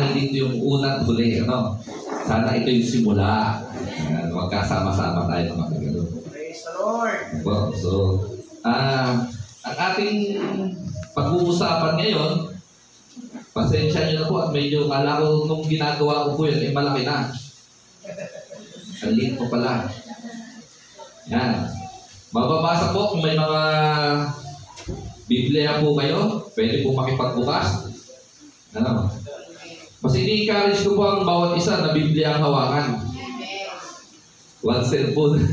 sana hindi ito yung unang huli, ano? Sana ito yung simula. Magkasama-sama tayo mga kagalo. Praise the Lord! So, ang ating pag-uusapan ngayon, pasensya nyo na po at medyo kala ko nung ginagawa ko po yun, malaki na. Ang liit po pala. Yan. Mababasa po kung may mga Biblia po kayo, pwede po makipagbukas. Ano? Mas ini-encourage ko po ang bawat isa na Biblia ang hawakan. One cellphone.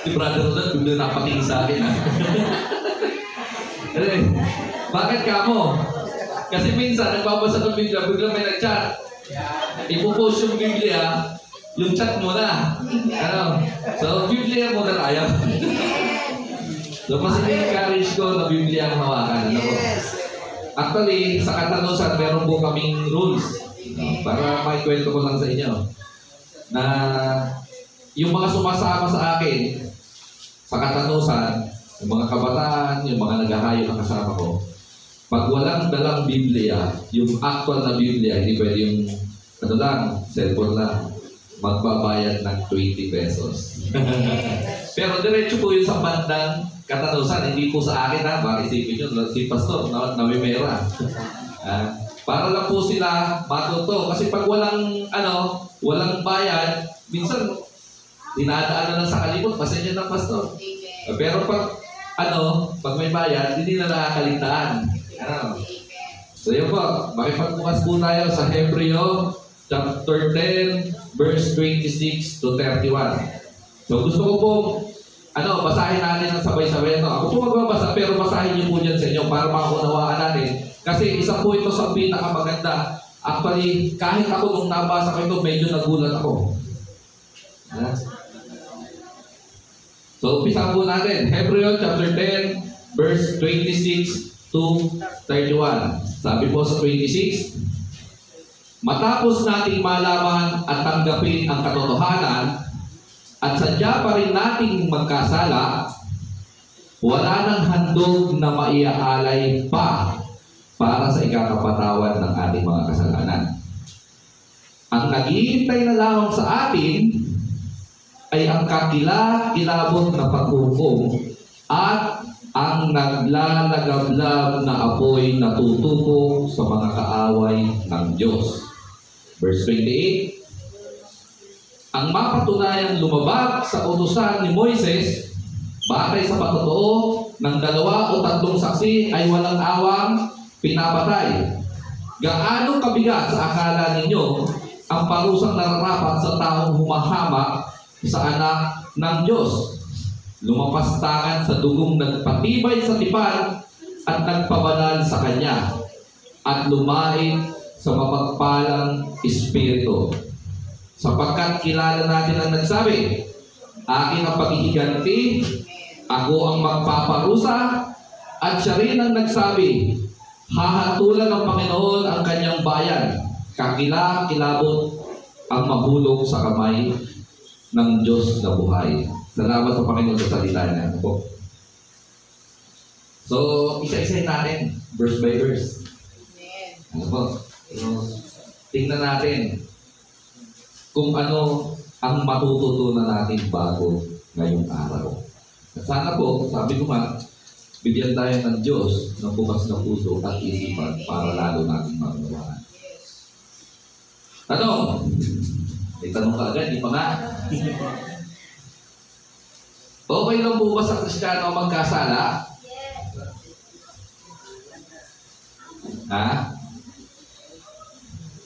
Si Brother Ronald, Biblia napatingin sa akin. Bakit ka mo? Kasi minsan, nagbabasa ng Biblia, bigla may nag-chat. Ipupost yung Biblia, yung chat mo na. Ano? So, Biblia mo na tayo. So, mas i-encourage ko na Biblia ang hawakan. Ano po? Actually, sa Katanusan, meron po kaming rules. Para maikwento ko lang sa inyo. Na yung mga sumasama sa akin, sa Katanusan, yung mga kabataan, yung mga naghahayo na kasama ko, pag walang dalang Biblia, yung actual na Biblia, hindi pwede yung, ano lang, cellphone lang, magbabayad ng 20 pesos. Pero diretso po yun sa bandang Katanusan, hindi po sa akin ha, baka isipin nyo, si Pastor, nawimera. Para lang po sila matuto. Kasi pag walang, walang bayad, minsan, dinadaan na sa kalimot, pasensya ng Pastor. Pero pag, pag may bayad, hindi na nakakalitaan. So yun po, makipagbukas po tayo sa Hebreo, chapter 10, verse 26 to 31. So gusto ko po, basahin natin ng sabay-sabay. Ako po magbabasa, pero basahin niyo po dyan sa inyo para makaunawaan natin. Kasi isa po ito sa pinakamaganda. Actually, kahit ako nung nabasa ko ito, medyo nagulat ako. So, umpisa po natin. Hebreo chapter 10, verse 26 to 31. Sabi po sa 26, matapos nating malaman at tanggapin ang katotohanan, at sadya pa rin nating magkasala, wala nang handog na maiaalay pa para sa ikakapatawad ng ating mga kasalanan. Ang naghihintay na lamang sa atin ay ang kakilabot na paghukom at ang naglalagablab na apoy na tutupo sa mga kaaway ng Diyos. Verse 28, ang mapatunayang lumabag sa utusan ni Moises batay sa patotoo ng 2 o 3 saksi ay walang awang pinapatay. Gaano kabigat sa akala ninyo ang parusang nararapat sa taong humahamak sa anak ng Diyos? Lumapastangan sa dugong nagpatibay sa tipan at nagpabanal sa Kanya at lumain sa mapagpalang Espiritu. Sapagkat kilala natin ang nagsabi, akin ang paghihiganti, ako ang magpaparusa, at siya rin ang nagsabi, hahatulan ng Panginoon ang kanyang bayan, kakilabot ang mahulog sa kamay ng Diyos na buhay. Salamat sa Panginoon sa salita niya. So, isa-isahin natin, verse by verse. Tingnan natin kung ano ang matututunan natin bago ngayong araw. At sana po, sabi ko nga, bigyan tayo ng Diyos ng bukas na puso at isipan para lalo natin maunawaan. May tanong ka agad, di pa nga? Okay lang po ba sa Kristiyano magkasala?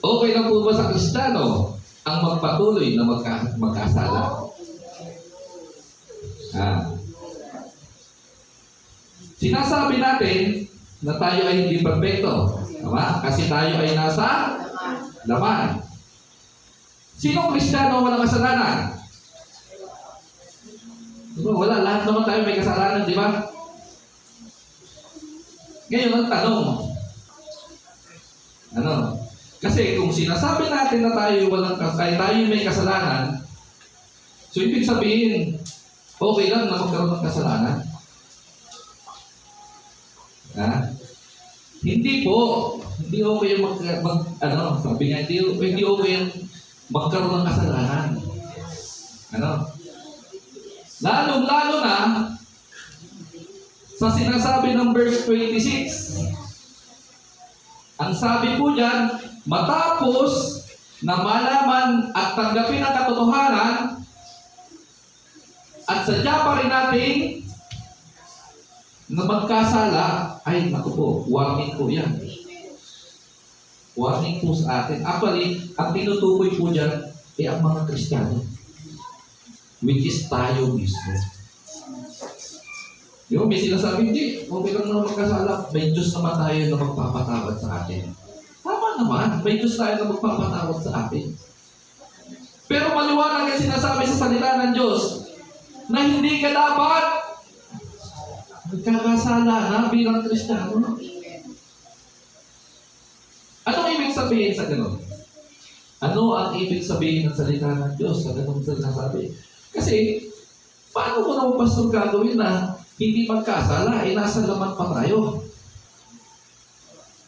Okay lang po ba sa Kristiyano ang magpatuloy na magkasala? Sinasabi natin na tayo ay hindi perfecto. Tama? Kasi tayo ay nasa laman. Sinong Kristiyano walang kasalanan? Diba? Wala. Lahat naman tayo may kasalanan, di ba? Ngayon ang tanong, kasi kung sinasabi natin na tayo may kasalanan, so ibig sabihin, okay lang na magkaroon ng kasalanan? Hindi Hindi okay yung sabi nga, hindi okay yung magkaroon ng kasalanan. Ano? Lalo na sa sinasabi ng verse 26. Ang sabi po dyan, matapos na malaman at tanggapin ang katotohanan at sadya pa rin natin na magkasala, ay naku po, warning po yan. Warning po sa atin. Actually, ang tinutukoy po dyan ay ang mga Kristiyano, which is tayo mismo. Di ba, may sinasabi, hindi, okay lang naman magkasala. May Diyos naman tayo na magpapatawad sa atin. Tama naman, may Diyos tayo na magpapatawad sa atin. Pero maliwanag ang sinasabi sa salita ng Diyos na hindi ka dapat magkakasala na bilang Kristiyano. Anong ibig sabihin sa ganun? Ano ang ibig sabihin ng salita ng Diyos sa ganun sinasabi? Kasi, paano mo naman pastor gagawin na hindi magkasala, nasa laman pa tayo?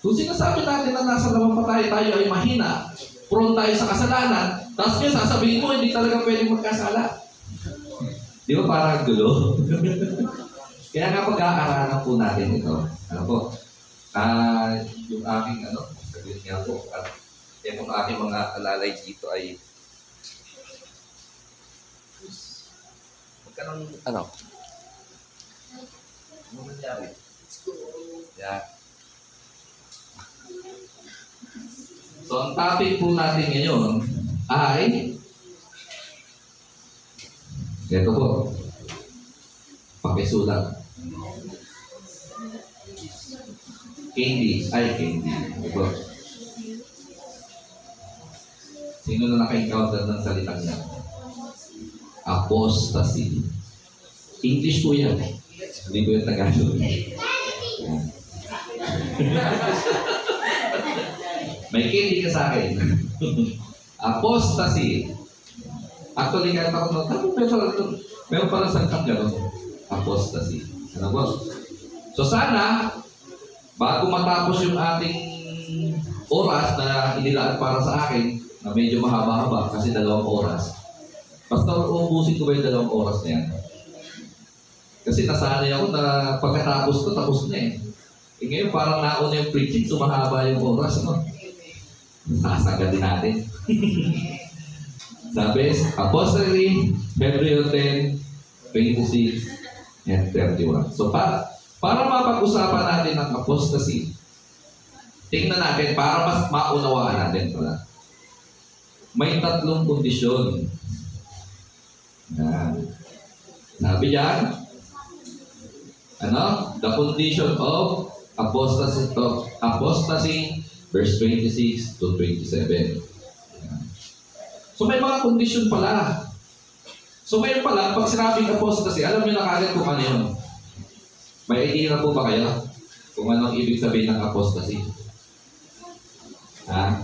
Kung sinasabi natin na nasa laman pa tayo ay mahina, prone tayo sa kasalanan, tapos ngayon sasabihin mo, hindi talaga pwedeng magkasala. Di ba parang gulo? Kaya nga pag-aaralan po natin ito, ano po, yung aking, sabihin nga po, at yung aking mga alalay dito ay, magkanang, ano nangyari? Yeah. So, ang topic po natin ngayon ay ito po. Pakisulat. Candy. Ito. Sino na naka-encounter ng salitang yan? Apostasy. English po yan. Hindi ko yung Tagalog. May candy ka sa akin. Apostasy. Actually, kahit ako meron pala salitang gano'n. Apostasy. Ano po? So sana, bago matapos yung ating oras na inilaan para sa akin, na medyo mahaba-haba kasi 2 oras, basta uubusin ko ba yung 2 oras na yan? Kasi nasanay ako na pagkatapos ko, tapos na eh. Ngayon parang nauna yung preaching, sumahaba yung oras, no? Nasagad din natin. Sabi, Apostolary, February 10, 26, and 31. So, para mapag-usapan natin ang apostasy, tingnan natin, para mas maunawaan natin pala. May 3 kondisyon. Yan. Sabi yan, the condition of apostasy, verse 26 to 27. So, may mga kondisyon pala. So, ngayon pala, pag sinabing apostasy, alam nyo na kagad kung ano yun. May idea na po ba kayo kung anong ibig sabihin ng apostasy? Ha?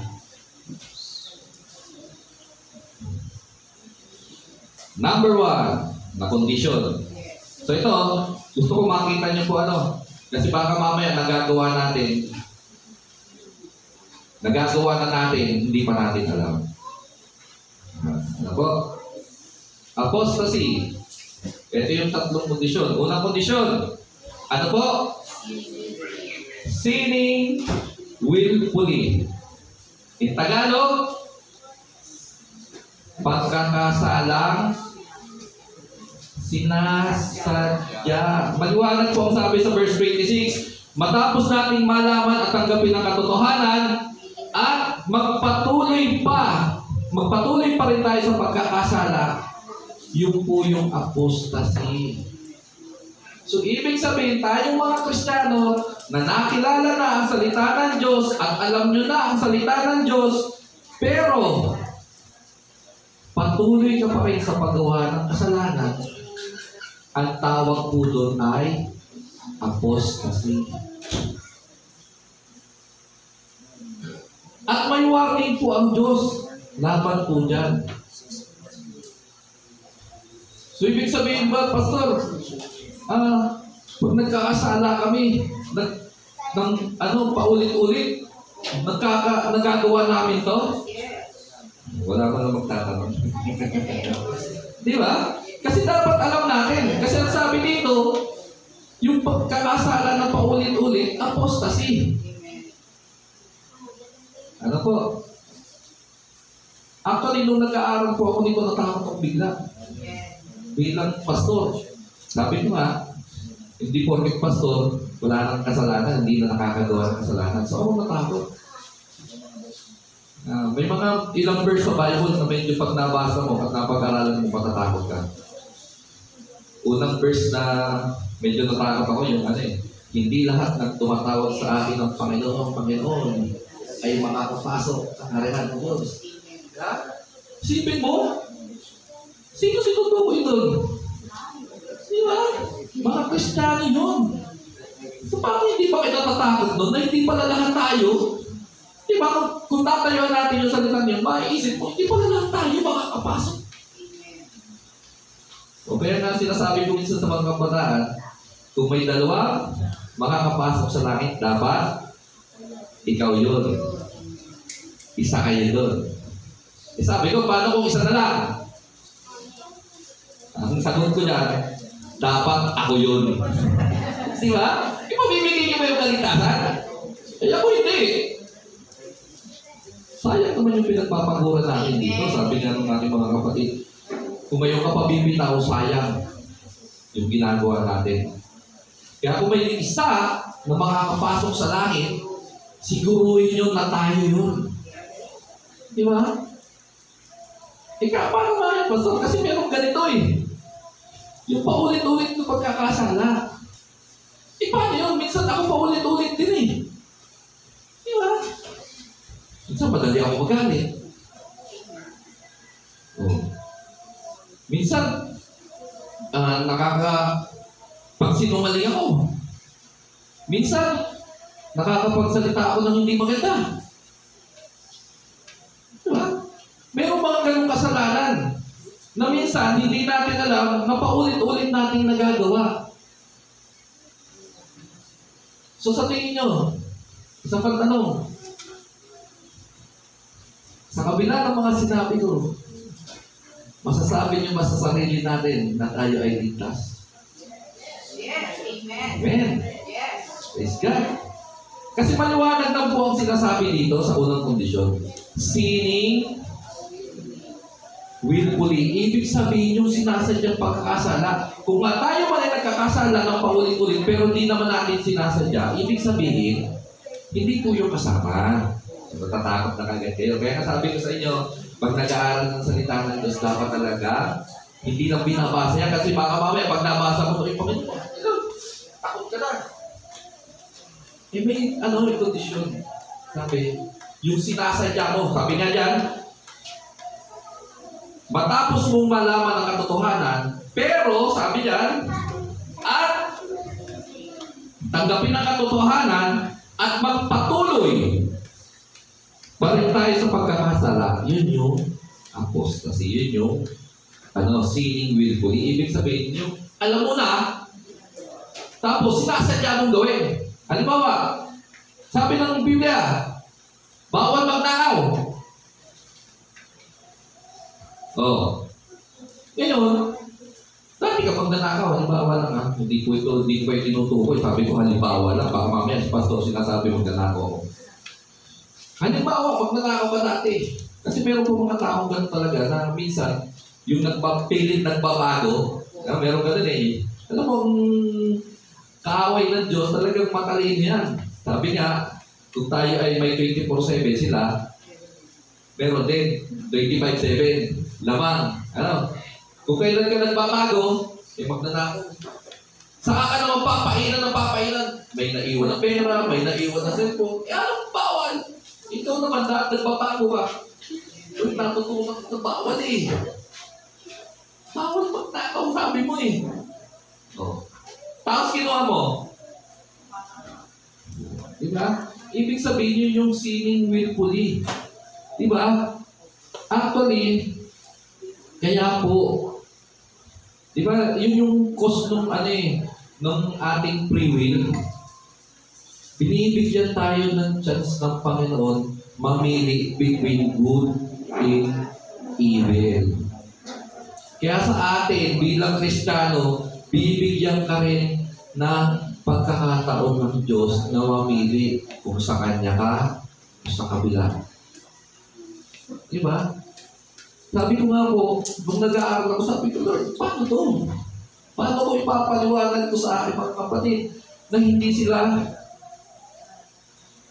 Number 1, na condition. So, ito, gusto ko makita nyo po kasi baka mamaya nagagawa na natin, hindi pa natin alam. Ano po? Apostasy. Ito yung 3 kondisyon. Unang kondisyon, ano po? Sinning willfully. In Tagalog, pagkakasalang sinasadya. Maliwanag po ang sabi sa verse 26, matapos nating malaman at tanggapin ang katotohanan at magpatuloy pa rin tayo sa pagkakasala, yun po yung apostasy. So, ibig sabihin, tayong mga Kristiyano na nakilala na ang salita ng Diyos at alam nyo na ang salita ng Diyos, pero patuloy ka pa rin sa paggawa ng kasalanan, ang tawag po doon ay apostasy. At may warning po ang Diyos laban po dyan. So, ibig sabihin ba, Pastor, pag nagkakasala kami, paulit-ulit, Nagagawa namin to? Wala pa na magtatanong. Di ba? Kasi dapat alam natin. Kasi ang sabi dito, yung pagkakasala ng paulit-ulit, apostasy. Ano po? Actually, nung nag-aaral po ako, hindi ko natakot ako bigla. Bilang pastor. Sabi ko nga, hindi porket pastor, wala nang kasalanan, hindi na nakakagawa ng kasalanan. So ako natakot. May mga ilang verse sa Bible na medyo pag nabasa mo, pag napag-aralan mo, matatakot ka. Unang verse na medyo natakot ako, yung hindi lahat ng tumatawag sa akin ng Panginoon ay makakapasok sa harian ng Diyos. Sipin mo, sino sinutukoy doon? Di ba? Mga Kristiyano yun. So, paano hindi pa kayo natatakot doon na hindi pala lahat tayo? Di ba? Kung tatayuan natin yung salita niyo, maiisip mo, hindi pala lahat tayo makakapasok. O kaya nga sinasabi ko minsan sa mga kabataan, kung may dalawa makakapasok sa langit, dapat ikaw yun. Isa kayo doon. Sabi ko, paano kung isa na lang? Ang sagot ko dyan, dapat ako yun. Di ba? Ipamimigay niyo ba yung kaligtasan? Ako hindi. Sayang naman yung pinagpapagura natin dito. Sabi nga ng ating mga kapatid, kung mayroong kapabibitaw, sayang yung ginagawa natin. Kaya kung may isa na makakapasok sa langit, siguruhin nyo na tayo yun. Di ba? Ikaw, paano nga yan, pastor? Kasi meron ganito eh. Yung paulit-ulit ng pagkakasala. Paano yun? Minsan ako paulit-ulit din eh. Di ba? Minsan madali ako magalit. Minsan, pagsinungaling ako. Minsan, nakakapagsalita ako ng hindi maganda. Diba? Merong mga ganong kasalanan na minsan hindi natin alam na paulit-ulit nating nagagawa. So sa tingin nyo, sa pagtanong, sa kabila ng mga sinabi ko, masasabi nyo ba sa sarili natin na tayo ay ligtas? Yes, amen. Amen. Yes. Praise God. Kasi maliwanag na po ang sinasabi dito sa unang kondisyon. Sinning willfully. Ibig sabihin yung sinasadyang pagkakasala. Kung nga tayo man ay nagkakasala ng paulit-ulit pero hindi naman natin sinasadya, ibig sabihin, hindi po yung kasama. So, natatakot na kagad kayo. Kaya sabi ko sa inyo, pag nag-aaral ng salita ng Diyos, dapat talaga, hindi lang binabasa yan. Kasi baka mamaya, pag nabasa mo ito, Panginoon, takot ka na. May yung kondisyon. Sabi, yung sinasadya mo, sabi nga dyan, matapos mong malaman ang katotohanan, pero, sabi dyan, at tanggapin ang katotohanan at magpatuloy pa rin tayo sa pagkakasala. Yun yung apostasy. Yun yung sinning willfully. Ibig sabihin yung, alam mo na, tapos sinasadya mong gawin. Halimbawa, sabi ng Biblia, bawal magnakaw. Ngayon, dati kapag nanakaw, halimbawa lang hindi ko tinutukoy. Sabi ko halimbawa lang, baka mamaya si pastor sinasabi magnanakaw ako. Halimbawa, pag nanakaw ka dati, kasi meron po mga taong ganun talaga na minsan, yung nagpapilit, nagbabago, meron ganun eh. Alam mo, kaaway ng Diyos, talagang matalino yan. Sabi nga, kung tayo ay may 24/7 sila, meron din 25/7. Lamang. Kung kailan ka nagbabago, magnanakaw. Saka ka naman papainan ng papainan. May naiwan na pera, may naiwan na cellphone. Anong bawal? Ikaw naman dahil nagbabago ka. Yung natutunan ng bawal eh. Bawal magnakaw, sabi mo eh. Tapos kinuha mo. Diba? Ibig sabihin yun yung sinning willfully. Diba? Actually, kaya po, diba, yun yung cause nung nung ating free will. binibigyan tayo ng chance ng Panginoon mamili between good and evil. Kaya sa atin, bilang Kristiyano, bibigyan ka rin ng pagkakataon ng Diyos na mamili kung sa Kanya ka o sa kabila. Diba? Sabi ko nga po, nung nag-aaral ako, sabi ko, Lord, paano to? Paano ko ipapaliwanag ko sa aking mga kapatid na hindi sila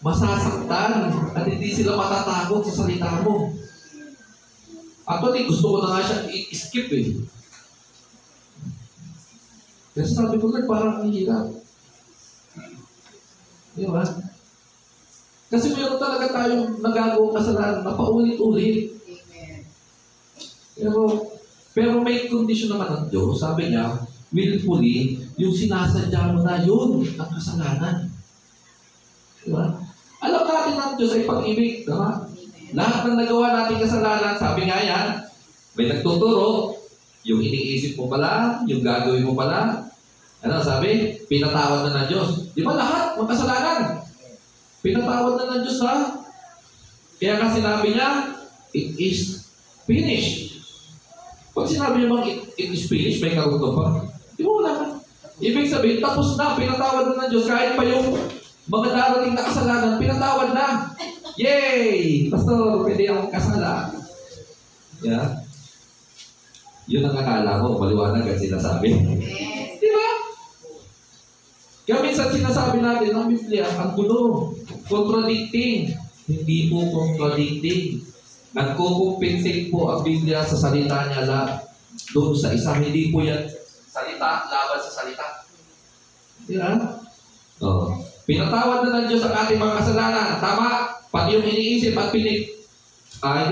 masasaktan at hindi sila matatakot sa salita mo? Actually, gusto ko na nga siyang i-skip eh. Kasi sabi ko, Lord, parang ang hirap. Di ba? Kasi meron talaga tayong nagagawang kasalanan na paulit-ulit. Pero may condition naman ng Diyos. Sabi niya, willfully, yung sinasadya mo na yun ang kasalanan. Diba? Alam natin ng Diyos ay pag-ibig. Diba? Lahat ng nagawa natin kasalanan, sabi nga yan, may nagtuturo, yung iniisip mo pala, yung gagawin mo pala. Ano sabi? Pinatawad na ng Diyos. Di ba lahat ng kasalanan? Pinatawad na ng Diyos ha? Kaya nga sinabi niya, it is finished. Pag sinabi niyo bang it is finished, may karuto pa? Di ba wala ka? Ibig sabihin, tapos na, pinatawad na ng Diyos. Kahit pa yung mga darating na kasalanan, pinatawad na. Yay! Pastor, pwede akong kasala. Yeah? Yun ang akala ko, maliwanag ang sinasabi. Di ba? Kaya minsan sinasabi natin ng Biblia, ang gulo, contradicting. Hindi po contradicting. Nagko-compensate po ang Biblia sa salita niya doon sa isa. Hindi po yan salita, laban sa salita. Di ba? Oh. Pinatawad na ng Diyos ang ating mga kasalanan. Tama? Pati yung iniisip at hindi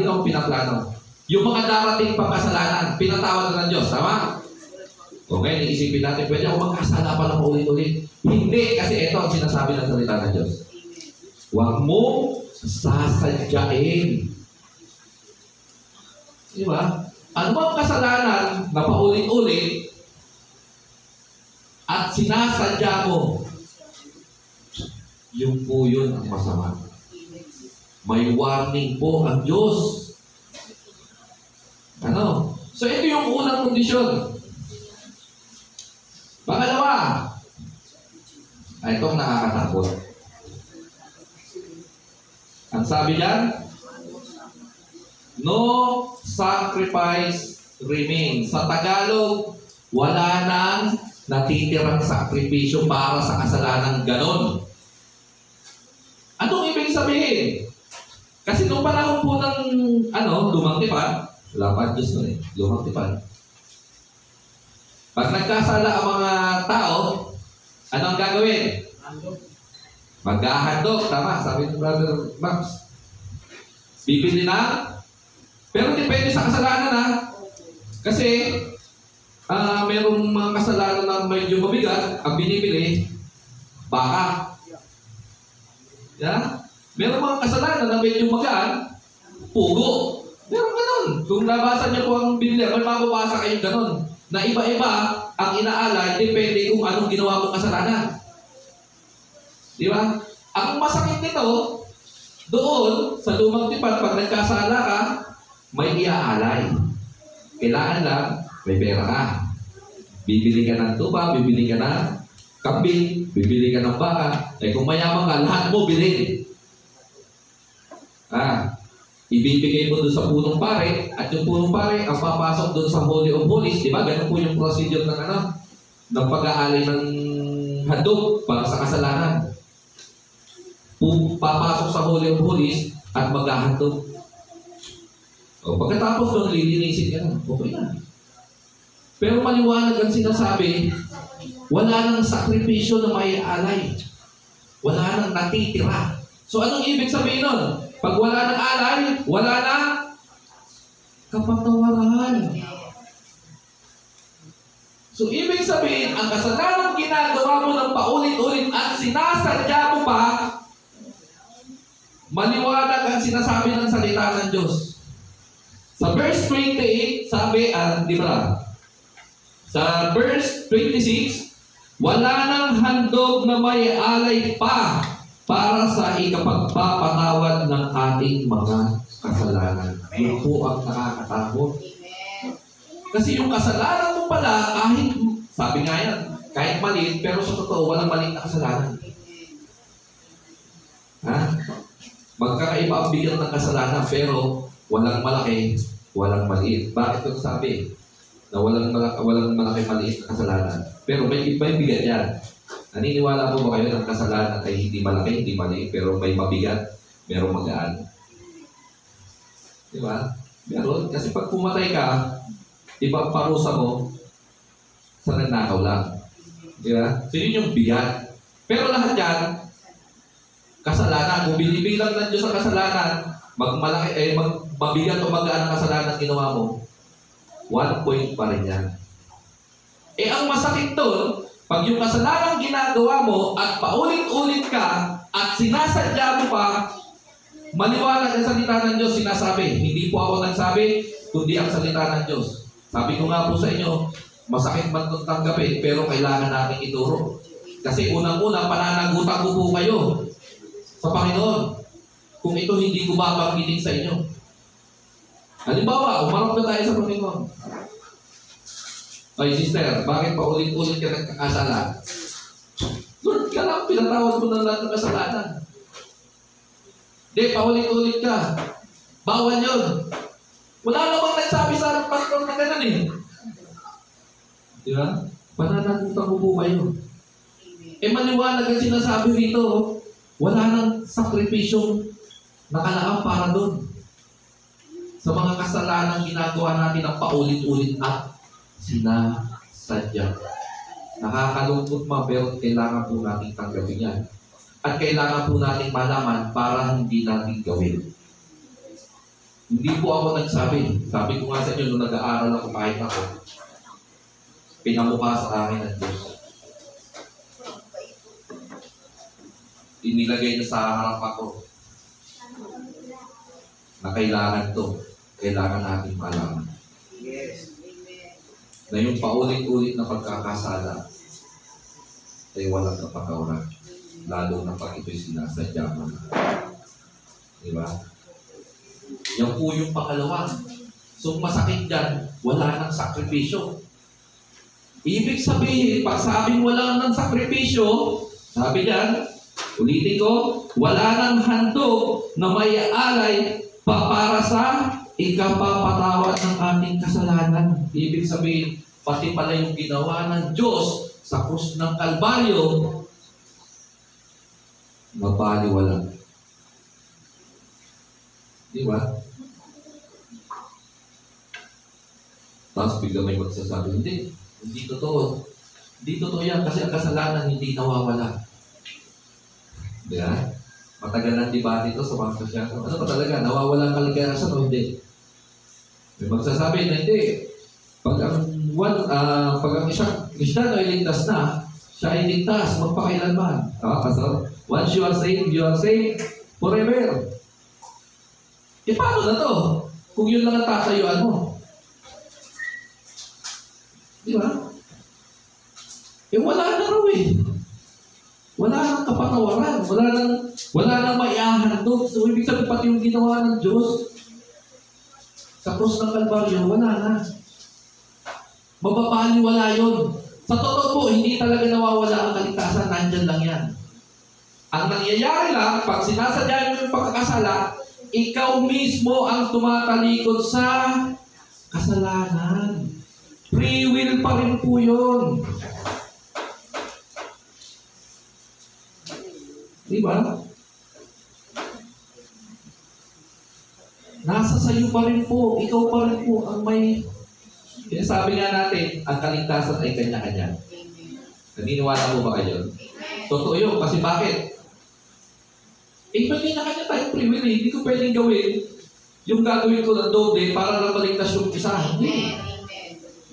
ako pinaplano. Yung mga darating pang kasalanan, pinatawad na ng Diyos. Tama? Okay, iisipin natin, pwede ako magkasala pa ng ulit-ulit. Hindi, kasi ito ang sinasabi ng salita ng Diyos. Huwag mo sasadyain. Di ba? Ano bang kasalanan na paulit-ulit at sinasadya mo? Yung po yun ang masama. May warning po ang Diyos. Ano? So ito yung unang kondisyon. Pangalawa, itong nakakatakot. Ang sabi diyan, no sacrifice remains. Sa Tagalog, wala nang natitirang sakripisyo para sa kasalanan ganon. Anong ibig sabihin? Kasi nung panahon po ng lumang tipan, wala pa Diyos nun eh, lumang tipan. Pag nagkasala ang mga tao, ano ang gagawin? Maghahandog. Tama, sabi ni Brother Max. Bibili na. Pero depende sa kasalanan ha. Kasi, mayroong mga kasalanan na medyo mabigat, ang binibili, baka. Yeah? Mayroong mga kasalanan na medyo magaan, pugo. Meron ganun. Kung nabasa niyo po ang Biblia, may mababasa kayong ganun. Na iba-iba ang inaalay, depende kung anong ginawa mong kasalanan. Di ba? Ang masakit nito, doon, sa lumang tipan, pag nagkasala ka, may iaalay. Kailangan lang, may pera ka. Bibili ka ng tuba, bibili ka ng kambing, bibili ka ng baka. Eh kung mayaman ka, lahat mo bilhin. Ibibigay mo doon sa punong pare, at yung punong pare ang papasok doon sa Holy of Holies. Di ba? Ganun po yung procedure ng pag-aalay ng handog para sa kasalanan. Papasok sa Holy of Holies at maghahandog. Pagkatapos doon, lilinisin ka na. Okay na. Pero maliwanag ang sinasabi, wala nang sakripisyo na may alay. Wala nang natitira. So anong ibig sabihin nun? Pag wala nang alay, wala nang kapatawaran. So ibig sabihin, ang kasalanan ginagawa mo ng paulit-ulit at sinasadya mo pa, maliwanag ang sinasabi ng salita ng Diyos. Sa verse 28, sabi, di ba? Sa verse 26, wala nang handog na may alay pa para sa ikapagpapatawad ng ating mga kasalanan. Yun po ang nakakatakot. Amen. Kasi yung kasalanan mo pala, kahit, sabi nga yan, kahit maliit, pero sa totoo, walang maliit na kasalanan. Ha? Magkakaiba ang bigat ng kasalanan, pero walang malaki, walang maliit. Bakit ito sabi? Na walang malaki, maliit na kasalanan. Pero may bigat yan. Naniniwala po ba kayo ng kasalanan ay hindi malaki, hindi maliit, pero may mabigat, merong magaan? Di ba? Meron. Kasi pag pumatay ka, iba parusa mo sa nagnakaw lang. Di ba? So yun yung bigat. Pero lahat yan, kasalanan. Kung binibilang ng Diyos ang kasalanan, mabigat o magaan ang kasalanan ginawa mo, 1 point pa rin yan. Eh ang masakit doon, pag yung kasalanan ginagawa mo at paulit-ulit ka at sinasadya mo pa, maliwanag ang salita ng Diyos sinasabi. Hindi po ako nagsabi, kundi ang salita ng Diyos. Sabi ko nga po sa inyo, masakit man itong tanggapin, pero kailangan natin ituro. Kasi unang-una, pananagutan ko po kayo sa Panginoon kung ito hindi ko babanggitin sa inyo. Halimbawa, umarap na tayo sa Panginoon. Ay, sister, bakit pa ulit-ulit ka nagkakasala? Lord, ka lang, pinatawad mo ng lahat ng kasalanan. Hindi, paulit-ulit ka. Bawal yun. Wala namang nagsabi sa pastor na ganun eh. Di ba? Pananagutan ko po kayo. Eh, maliwanag ang sinasabi rito, wala nang sakripisyong nakalaang para doon. Sa mga kasalanan ginagawa natin ang paulit-ulit at sinasadya. Nakakalungkot ma, pero kailangan po natin tanggapin yan. At kailangan po natin malaman para hindi natin gawin. Hindi po ako nagsabi. Sabi ko nga sa inyo, nung nag-aaral ako kahit ako, pinamukha sa akin ng Diyos. Inilagay na sa harap ako na kailangan to. Kailangan natin malaman. Yes. Na yung paulit-ulit na pagkakasala ay walang kapatawaran. Lalo na pag ito'y sinasadya mo. Diba? Yan po yung pangalawa. So masakit dyan, wala nang sakripisyo. Ibig sabihin, pag sabing wala nang sakripisyo, sabi dyan, ulitin ko, wala nang handog na may alay para sa ikapapatawad ng ating kasalanan. Ibig sabihin, pati pala yung ginawa ng Diyos sa krus ng Kalbaryo, mabaliwala. Di ba? Tapos bigla may magsasabi, hindi totoo. Hindi totoo yan kasi ang kasalanan hindi nawawala. Di ba? Matagal ng debate ito sa mga Kristyano. Ano ba talaga? Nawawala ang kaligayasan o hindi? May magsasabi na hindi. Pag ang isang Kristyano ay ligtas na, siya ay ligtas, magpakailanman. Kasi once you are saved forever. E paano na to? Kung yun lang ang tatayuan mo. Di ba? Eh wala na raw eh. Wala nang kapatawaran. Wala nang maiahandog. So ibig sabihin pati yung ginawa ng Diyos sa krus ng Kalbaryo, wala na. Mababaliwala yun. Sa totoo po, hindi talaga nawawala ang kaligtasan. Nandyan lang yan. Ang nangyayari lang, pag sinasadya mo yung pagkakasala, ikaw mismo ang tumatalikod sa kasalanan. Free will pa rin po yun. Diba? Nasa sayo pa rin po. Ikaw pa rin po ang may... Kaya sabi nga natin, ang kaligtasan ay kanya-kanya. Naniniwala mo ba kayo? Totoo yun. Kasi bakit? Eh, kanya-kanya tayong free will. Hindi ko pwedeng gawin yung gagawin ko ng doble para lang maligtas yung isa. Hindi.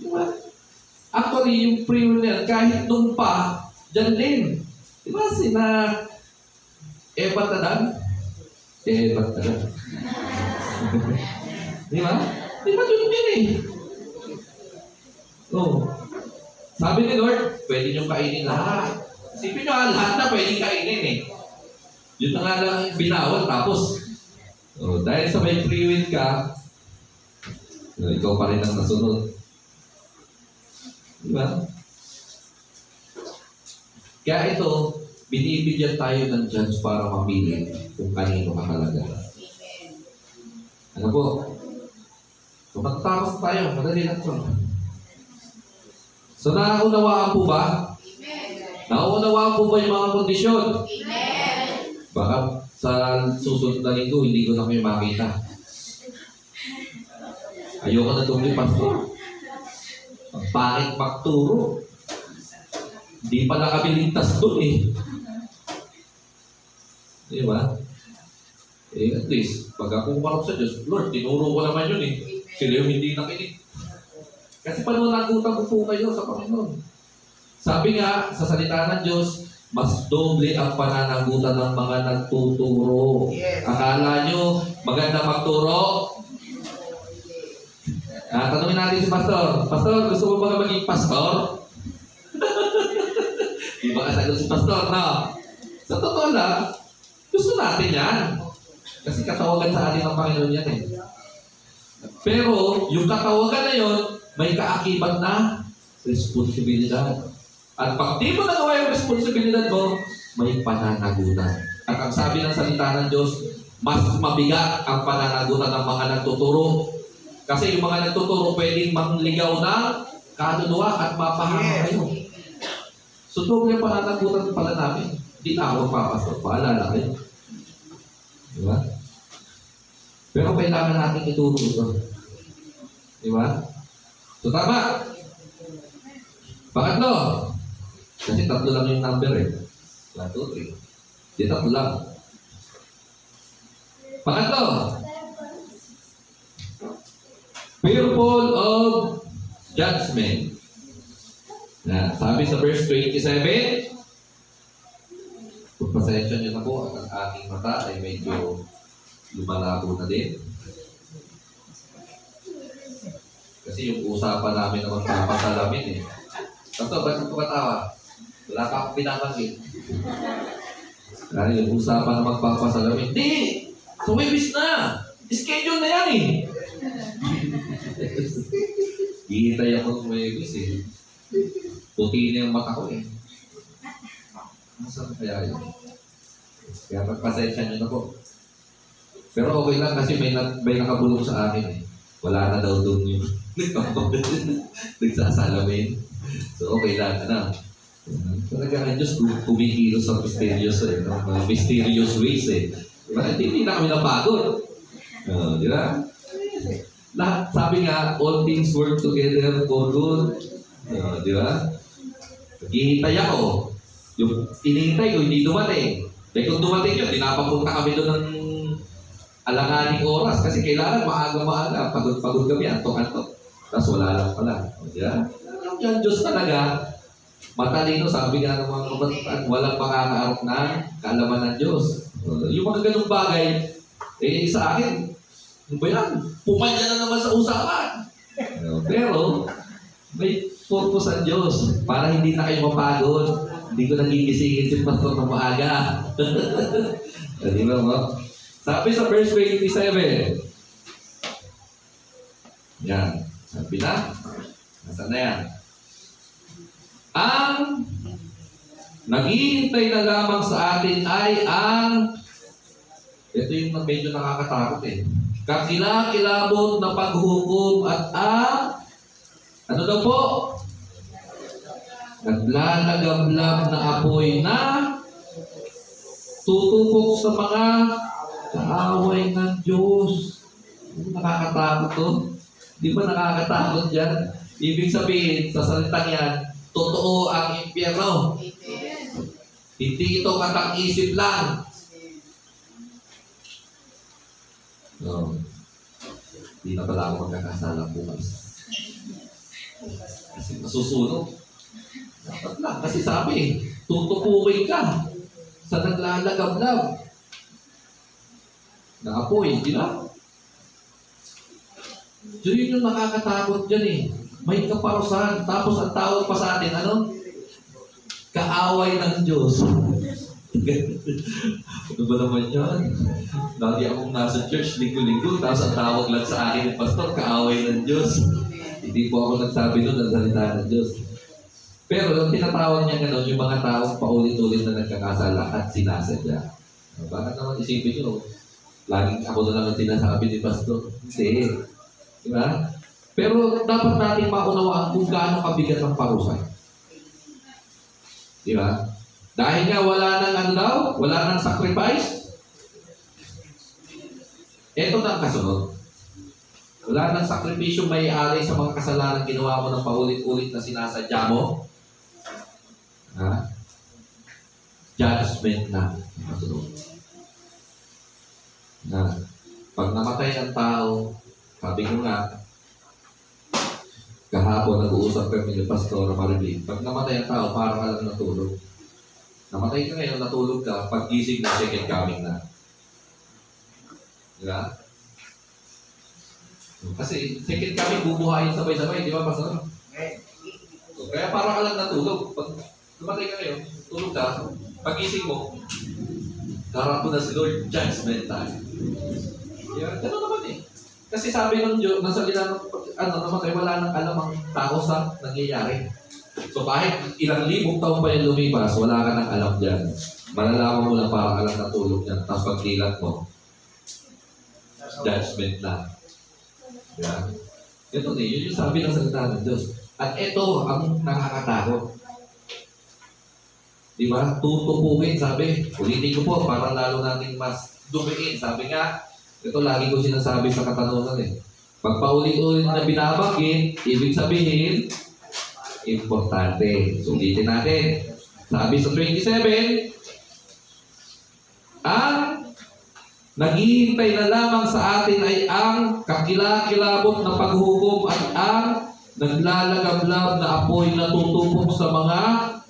Diba? Actually, yung free will na yan, kahit nung pa, dyan din. Diba? Sina Eva Tadan? Eva Tadan. Diba? Diba yun din eh? Oh. Sabi ni Lord, pwede nyo kainin lahat. Isipin nyo, lahat na pwede kainin eh. Yun na nga lang ang binawal, tapos, dahil sa may free will ka, ikaw pa rin ang nasunod. Diba? Kaya ito, binibigyan tayo ng judge para mamili kung kanino ka talaga. Ano po? So, magtapos tayo. Madali lang po. So, naunawaan po ba? Naunawaan po ba yung mga kondisyon? Baka sa susunod na linggo, hindi ko na kayo makita. Ayoko na doon yung pastor. Ang pangit magturo. Hindi pa nakabilintas doon eh. Di ba? At least, pag ako kumarap sa Diyos, Lord, tinuro ko naman yun eh. Sila yung hindi nakinig. Kasi pananagutan ko po kayo sa Panginoon. Sabi nga, sa salita ng Diyos, mas doble ang pananagutan ng mga nagtuturo. Akala nyo, maganda magturo? Tanungin natin si Pastor. Pastor, gusto mo ba maging pastor? Di ba kasagot si Pastor, no? Sa totoo lang, gusto natin yan. Kasi katawagan sa atin ng Panginoon yan eh. Pero, yung katawagan na yun, may kaakibat na responsibilidad. At pag di mo nagawa yung responsibilidad mo, may pananagutan. At ang sabi ng salita ng Diyos, mas mabigat ang pananagutan ng mga nagtuturo. Kasi yung mga nagtuturo pwedeng mangligaw ng kaluluwa at mapahama kayo. So, doble ang pananagutan pala namin. Hindi na ako papasok. Paalala kayo. Diba? Pero kailangan natin ituro ito. Diba? So, tama. Pangatlo. Kasi tatlo lang yung number eh. 1, 2, 3. Di tatlo lang. Pangatlo. Fearful of judgment. Sabi sa verse 27, pagpasensya nyo na po at ang aking mata ay medyo lumalabo na din. Kasi yung usapan namin na magpapasalamin eh. Pastor, ba't ito katawa? Wala ka akong pinapansin. Yung usapan na magpapasalamin. Hindi! Sumibis na! Schedule na yan eh! Hihintay ako sumibis eh. Puti na yung mata ko eh. Masarap kaya yun? Kaya pagpasensya nyo na po. Pero okay lang kasi may nakabulong sa akin eh. Wala na daw doon yung nagsasalamin. So okay lang, ano? Talaga ang Diyos kumikilos sa mysterious eh. Mga mysterious ways eh. Diba? Hindi na kami napagod. Di ba? Lahat, sabi nga, all things work together for good. Di ba? Hihintay ako. Yung hinihintay ko, hindi dumating. Dahil kung dumating yun, dinapapunta kami doon ng alanganing oras. Kasi kailangan maaga-maaga. Pagod-pagod kami, antok-antok. Tapos wala lang pala. Di ba? Yung Diyos talaga, matalino, sabi nga ng mga kabatan, walang makakaarap na kaalaman ng Diyos. Yung mga ganung bagay, sa akin, ano ba yan? Pumanya na naman sa usapan. Pero, may purpose ang Diyos para hindi na kayo mapagod. Hindi ko nagigisingin si Pastor na maaga. Di ba mo? Sabi sa verse 27. Yan. Sabi na. Nasaan na yan? Ang naghihintay na lamang sa atin ay ang ito yung medyo nakakatakot eh. Kakilakilabot na paghuhukom at ang ano daw po? Naglalagablab na apoy na tutupok sa mga kaaway ng Diyos. Nakakatakot to. Di ba nakakatakot yan? Ibig sabihin, sa salitang yan, totoo ang impyerno. Hindi ito katang-isip lang. No. Hindi na pala ako magkakasala bukas. Kasi masusunog. Dapat lang. Kasi sabi, tutupukin ka sa naglalagablab na apoy. Di ba? So yun yung nakakatakot dyan eh. May kaparusahan. Tapos ang tawag pa sa atin, ano? Kaaway ng Diyos. Ano ba naman yan? Lagi akong nasa church, linggo-linggo, tapos ang tawag lang sa akin ng pastor, kaaway ng Diyos. Hindi po ako nagsabi doon ng salita ng Diyos. Pero yung tinatawag niya gano'n, yung mga taong paulit-ulit na nagkakasala at sinasadya. Bakit naman isipin nyo, laging ako na lang ang sinasabi ni pastor. Hindi. Diba? Pero dapat natin maunawaan kung gaano kabigat ang parusa. Diba? Dahil nga wala nang ano daw, wala nang sacrifice. Ito na ang kasunod. Wala nang sakripisyo may-ari sa mga kasalanan ginawa mo ng paulit-ulit na sinasadya mo. Ha? Judgment na. Kasunod. Na, pag namatay ang tao, sabi ko nga, kahapon nag-uusap kami ni Pastor Maribig, pag namatay ang tao, parang ka lang natulog. Namatay ka ngayon, natulog ka, pag-gising na, second coming na. Diba? Kasi second coming, bubuhayin sabay-sabay, di ba, Pastor? So, kaya parang ka lang natulog. Pag namatay ka ngayon, tulog ka, pag-gising mo, harap mo na si Lord, judgment time. Diba? Ganun naman eh. Kasi sabi ng Diyos, nasa ilang, namatay, wala nang alam ang tao sa nangyayari. So kahit ilang libong taon pa yung lumipas, wala ka nang alam dyan. Malalaman mo lang parang alam na tulog dyan. Tapos pagkilat mo, judgment lang. Diba? Ito na, yun yung sabi ng salita ng Diyos. At ito ang nakakatakot. Diba? Tutupukin, sabi. Ulitin ko po, para lalo natin mas dumiin. Sabi nga, ito lagi ko sinasabi sa katanungan eh. Pag paulit-ulit na binabanggit, ibig sabihin, importante. Sulitin natin. Sabi sa 27, ang naghihintay na lamang sa atin ay ang kakilakilabot na paghukom at ang naglalagablab na apoy na tutupok sa mga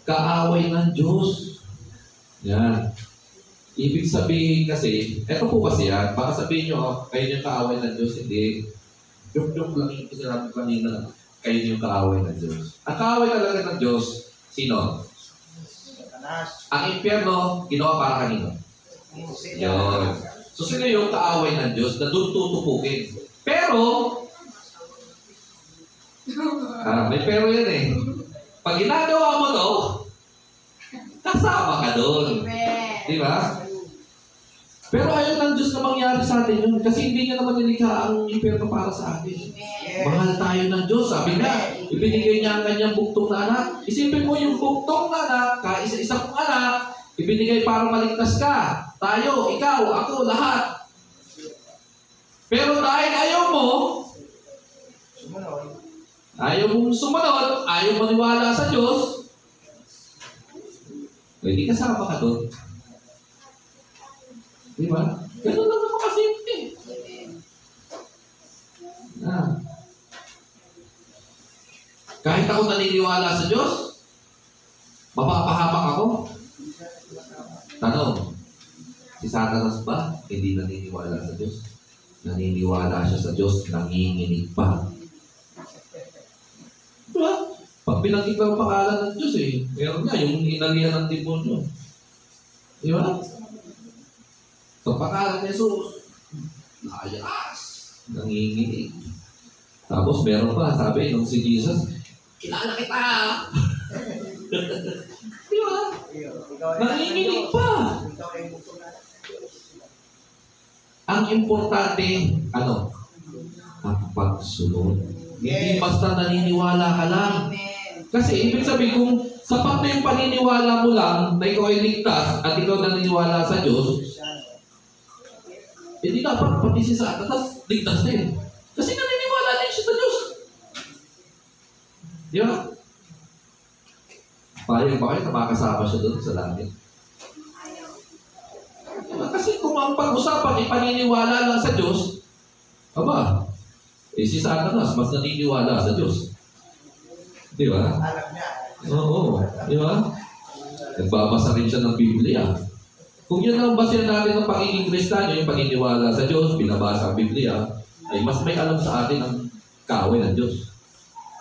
kaaway ng Diyos. Yan. Ibig sabihin kasi, eto po kasi yan, baka sabihin nyo, kayo yung kaaway ng Diyos, hindi. Yung lang yung sinabi kanina, kayo yung kaaway ng Diyos. Ang kaaway talaga ng Diyos, sino? Ang impyerno, ginawa para kanino? Yun. So sino yung kaaway ng Diyos na doon tutupukin? Pero, may pero yan eh. Pag ginagawa mo to, kasama ka doon. Di ba? Pero ayaw ng Diyos na mangyari sa atin yun kasi hindi niya naman nilikha ang impyerno para sa atin. Mahal tayo ng Diyos. Sabi nga, ibinigay niya ang kanyang buktong na anak. Isipin mo yung buktong na anak, kaisa-isa kong anak, ibinigay para maligtas ka. Tayo, ikaw, ako, lahat. Pero dahil ayaw mo, ayaw mong sumunod, ayaw maniwala sa Diyos, hindi kasama ka doon. Di ba? Ganun lang naman kasimple. Kahit ako naniniwala sa Diyos, mapapahamak ako. Tanong, si Satanas ba hindi naniniwala sa Diyos? Naniniwala siya sa Diyos, nanginginig pa. Diba? Pag pinagkita ang pangalan ng Diyos eh, meron nga yung inalihan ng demonyo. Di ba? Sa pangalan ni Jesus, layas, nanginginig. Tapos meron pa, sabi nung si Jesus, kilala kita! Di ba? Nanginginig pa! Ang importante, ano? Ang pagsunod. Hindi basta naniniwala ka lang. Kasi ibig sabihin kung sapat na yung paniniwala mo lang na ikaw ay ligtas at ikaw naniniwala sa Diyos, hindi dapat pati si Satanas ligtas din. Kasi naniniwala din siya sa Diyos. Di ba? Payag ba kayo na makasama siya doon sa langit? Diba? Kasi kung ang pag-usapan ay paniniwala lang sa Diyos, aba, si Satanas mas naniniwala sa Diyos. Di ba? Oo. Di ba? Nagbabasa rin siya ng Biblia. Kung yun ang basehan natin ng pagiging Kristiyano, yung paniniwala sa Diyos, binabasa ang Biblia, ay mas may alam sa atin ang kaaway ng Diyos.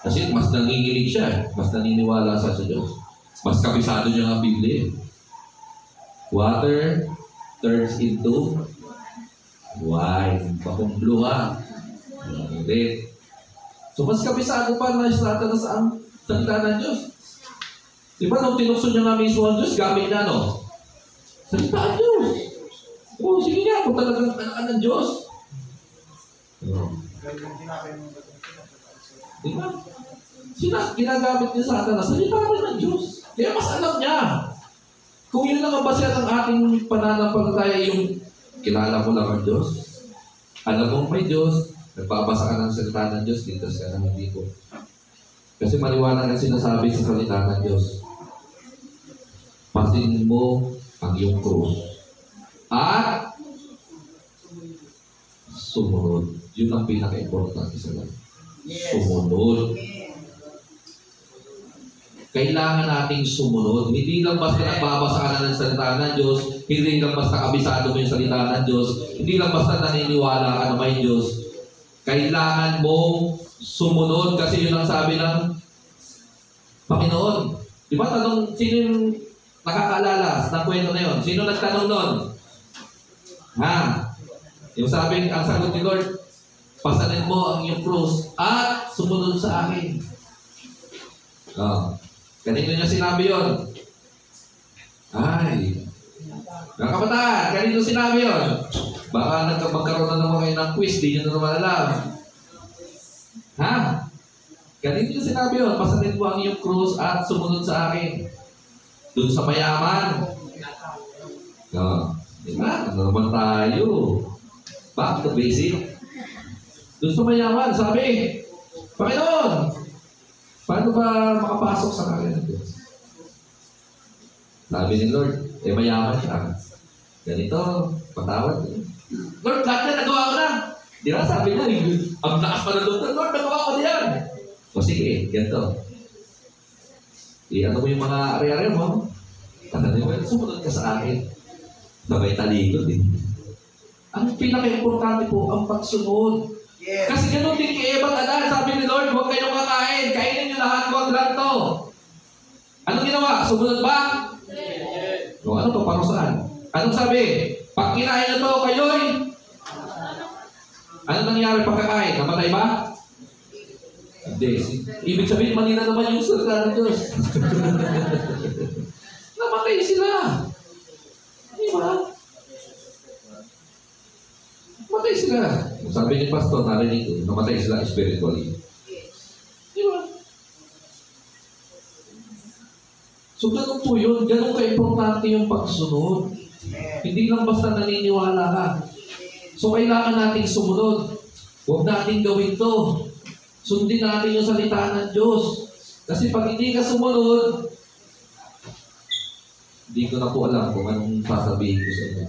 Kasi mas nanginginig siya, mas naniniwala sa Diyos. Mas kabisado niya ang Biblia. water turns into wine. Bakong blue ha. Ulit. So mas kabisado pa na Satanas ang salita ng Diyos. Diba nung tinukso niya nga mismo ang Diyos, gamit na no? Salita ang Diyos. O sige nga, kung talagang anak ng Diyos. Diba? Ginagamit niya Satanas, salita rin ng Diyos. Kaya mas alam niya. Kung yun lang ang base ng ating pananampalataya, yung kilala mo lang ang Diyos, alam mong may Diyos, nagbabasa ka ng salita ng Diyos, ligtas ka na hindi ko. Kasi maliwanag ang sinasabi sa salita ng Diyos. Pasin mo ang iyong krus. At sumunod. Yun ang pinaka-importante sa lahat. Sumunod. Kailangan nating sumunod. Hindi lang basta nagbabasa ka na ng salita ng Diyos, hindi lang basta kabisado mo yung salita ng Diyos, hindi lang basta naniniwala ka na may Diyos. Kailangan mong sumunod kasi yun ang sabi ng Panginoon. Di ba tanong, sino yung nakakaalala ng kwento na yun? Sino nagtanong nun? Ha? Yung sabi, ang sagot ni Lord, pasanin mo ang iyong krus at sumunod sa akin. Kanino niya sinabi yun? Ay, mga kabataan, kanino sinabi yun? Baka magkaroon na naman kayo ng quiz, di nyo na naman alam. Ha? Kanino niya sinabi yun? Pasanin mo ang iyong krus at sumunod sa akin. Doon sa mayaman. Diba? Ano naman tayo? Back to basic. Doon sa mayaman, sabi, Panginoon, paano ba makapasok sa kanya ng Diyos? Sabi ni Lord, mayaman siya. Ganito, patawad. Lord, lahat na nagawa ko na. Di ba, sabi niya, ang taas pa na Lord, nagawa ko na yan. O sige, ganito. Ano mo yung mga ari-ari mo? Tananin mo, sumunod ka sa akin. Sabay talikod eh. Ang pinaka-importante po, ang pagsunod. Yes. Kasi ganun din kay Eva at Adan, sabi ni Lord, huwag kayong kakain. Kainin niyo lahat, huwag lang to. Anong ginawa? Sumunod ba? Yes. O ano to? Parusahan. Anong sabi? Pag kinain na to, kayo'y ano nangyari pagkakain? Namatay ba? Hindi. Ibig sabihin, mali na naman yung salita ng Diyos. Namatay sila. Di ba? Namatay sila. Sabi ni Pastor, narinig ko, namatay sila spiritually. Di ba? So, ganun po yun. Ganun ka-importante yung pagsunod. Hindi lang basta naniniwala ka. So, kailangan nating sumunod. Huwag nating gawin to. Sundin natin yung salita ng Diyos. Kasi pag hindi ka sumunod, hindi ko na po alam kung anong sasabihin ko sa inyo.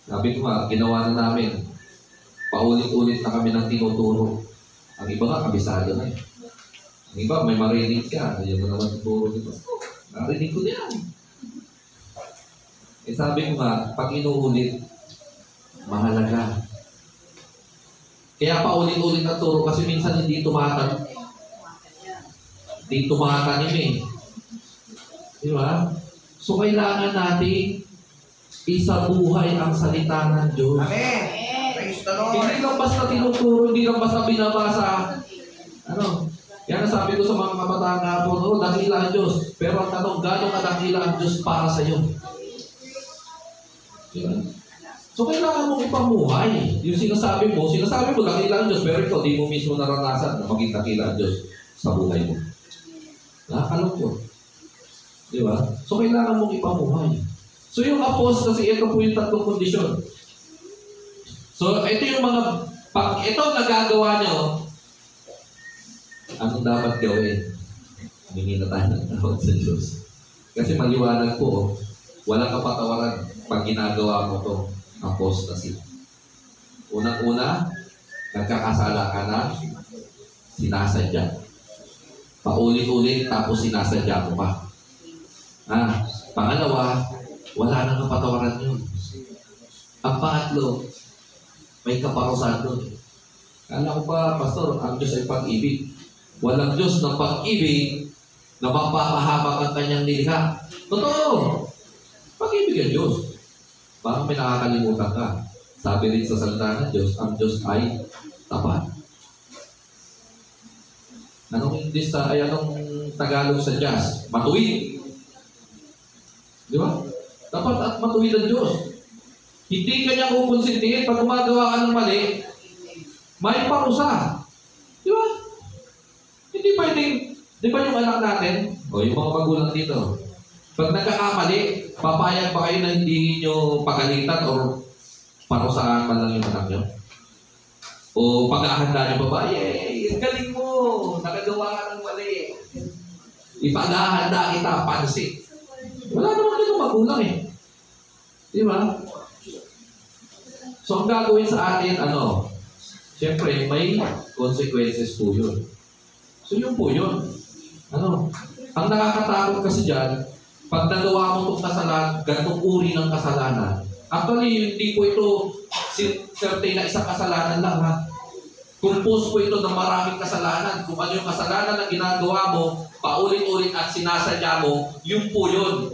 Sabi ko nga, ginawa na namin. Paulit-ulit na kami ng tinuturo. Ang iba nga, kabisado na eh. Ang iba, may marinig ka. Ayaw mo naman tuturo dito. Narinig ko yan. Sabi ko nga, pag inuulit, mahalaga. Kaya paulit-ulit na turo kasi minsan hindi tumatanim. Hindi tumatanim eh. Di ba? So, kailangan natin isabuhay ang salita ng Diyos. Amen. Praise the Lord. Hindi lang basta tinuturo, hindi lang basta binabasa. Yan ang sabi ko sa mga kabataan hapon, dakila ang Diyos. Pero ang tanong, gano'ng kadakila ang Diyos para sa iyo? Diba? So, kailangan mong ipamuhay. Yung sinasabi mo, dakila ang Diyos, pero ikaw, di mo mismo naranasan na maging dakila ang Diyos sa buhay mo. Nakakalungkot. Di ba? So, kailangan mong ipamuhay. So, yung apostasy, ito po yung tatlong kondisyon. So, ito yung mga, pag ito nagagawa nyo, anong dapat gawin? Humingi na tayo ng tawad sa Diyos. Kasi maliwanag po, walang kapatawaran pag ginagawa mo to apostasy. Unang-una, nagkakasala ka na, sinasadya. Paulit-ulit, tapos sinasadya mo pa. Pangalawa, wala nang kapatawaran yun. Ang pangatlo, may kaparusahan doon. Kala ko ba, Pastor, ang Diyos ay pag-ibig. Walang Diyos ng pag-ibig na mapapahabang ang kanyang nilikha. Totoo! Pag-ibig ang Diyos. Baka may nakakalimutan ka. Sabi rin sa salita ng Diyos, ang Diyos ay tapat. Anong English anong Tagalog sa Diyos? Matuwid. Di ba? Tapat at matuwid ang Diyos. Hindi ka niya kukonsintihin pag gumagawa ka ng mali, may parusa. Di ba? Hindi pwedeng, di ba yung anak natin, o yung mga magulang dito, pag nagkakamali, papayag ba kayo na hindi nyo pagalitan o parusahan man lang yung anak nyo? O paghahanda nyo ba? Yay! Ang galing mo! Nakagawa ka ng mali. Ipaghahanda kita, pansit. Wala naman dito magulang eh. Di ba? So, ang gagawin sa atin, siyempre, may consequences po yun. So, yun po yun. Ang nakakatakot kasi dyan, pag nagawa mo itong kasalanan, ganitong uri ng kasalanan, actually, hindi po ito certain na isang kasalanan lang, ha? Compose po ito ng maraming kasalanan. Kung ano yung kasalanan na ginagawa mo, paulit-ulit at sinasadya mo, yun po yun.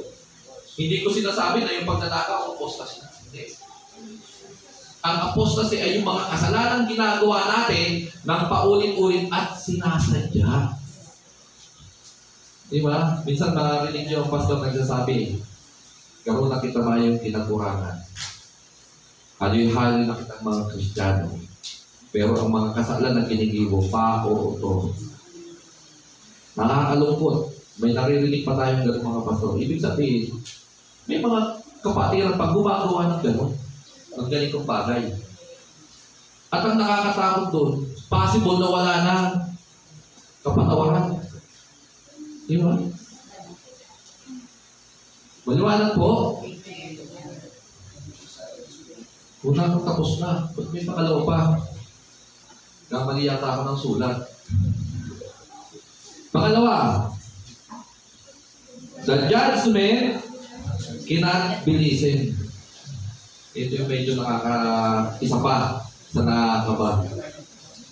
Hindi ko sinasabi na yung pagnanakaw, apostasy na. Hindi. Ang apostasy ay yung mga kasalanan ginagawa natin ng paulit-ulit at sinasadya. Di ba? Minsan marinig yung pastor nagsasabi, karoon na kita mayong kinakurangan. Ano yung hali na kitang mga Kristiyano. Pero ang mga kasalan na kinigibo, pa o ito. Nakakalungkot. May naririnig pa tayong gano'ng mga pastor. Ibig sabihin, may mga kapatiran pag gumagawa ng gano'n, ang galing kong bagay. At ang nakakatakot doon, possible na wala na kapatawaran. Di ba? Maliwanag po. Una kong tapos na. Ba't may pakalawa pa? Kamali yata ako ng sulat. Pangalawa, the judgment cannot be listened. Ito yung medyo isa pa sa nakakaba.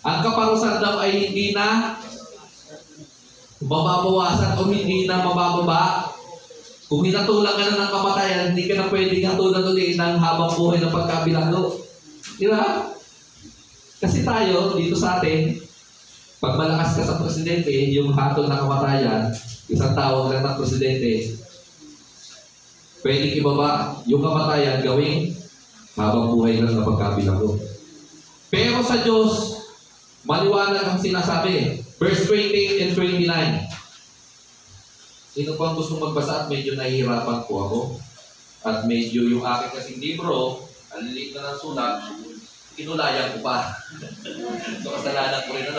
Ang kaparusahan daw ay hindi na mababawasan o hindi na mabababa. Kung hinatulang ka na ng kamatayan, hindi ka na pwedeng hatulan ulit ng habang buhay ng pagkabilanggo. Di ba? Kasi tayo, dito sa atin, pag malakas ka sa presidente, yung hatol na kamatayan, isang tawag lang ng presidente, pwedeng ibaba yung kamatayan gawing habang buhay lang na pagkabilanggo. Pero sa Diyos, maliwanag ang sinasabi. Verse 28 and 29. Sino po ang gusto magbasa at medyo nahihirapan po ako? At medyo yung aking kasing libro, ang lilit na ng sulat, kinulayan ko pa. So, kasalanan ko rin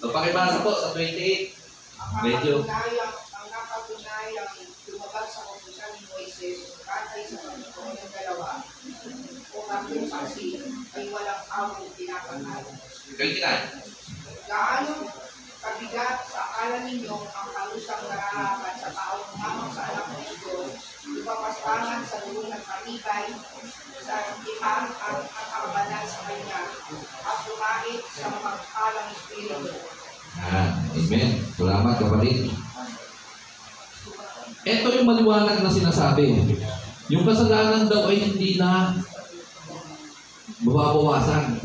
So, pakibasa po sa 28. Medyo. Ang nakatunayang lumabas sa kautusan ni Moises, katay sa Panginoon ng dalawa, o ang saksi ay walang awang pinapanaw. 29. Gaano kabigat sa akala ninyo ang palusang narahapan sa taong hamang sa anak ng Diyos, ipapastangan sa dulo ng patibay, sa imang at banal sa Kanya, at lumait sa magpalang espiritu. Amen. Salamat kapatid. Ito yung maliwanag na sinasabi. Yung kasalanan daw ay hindi na mababawasan.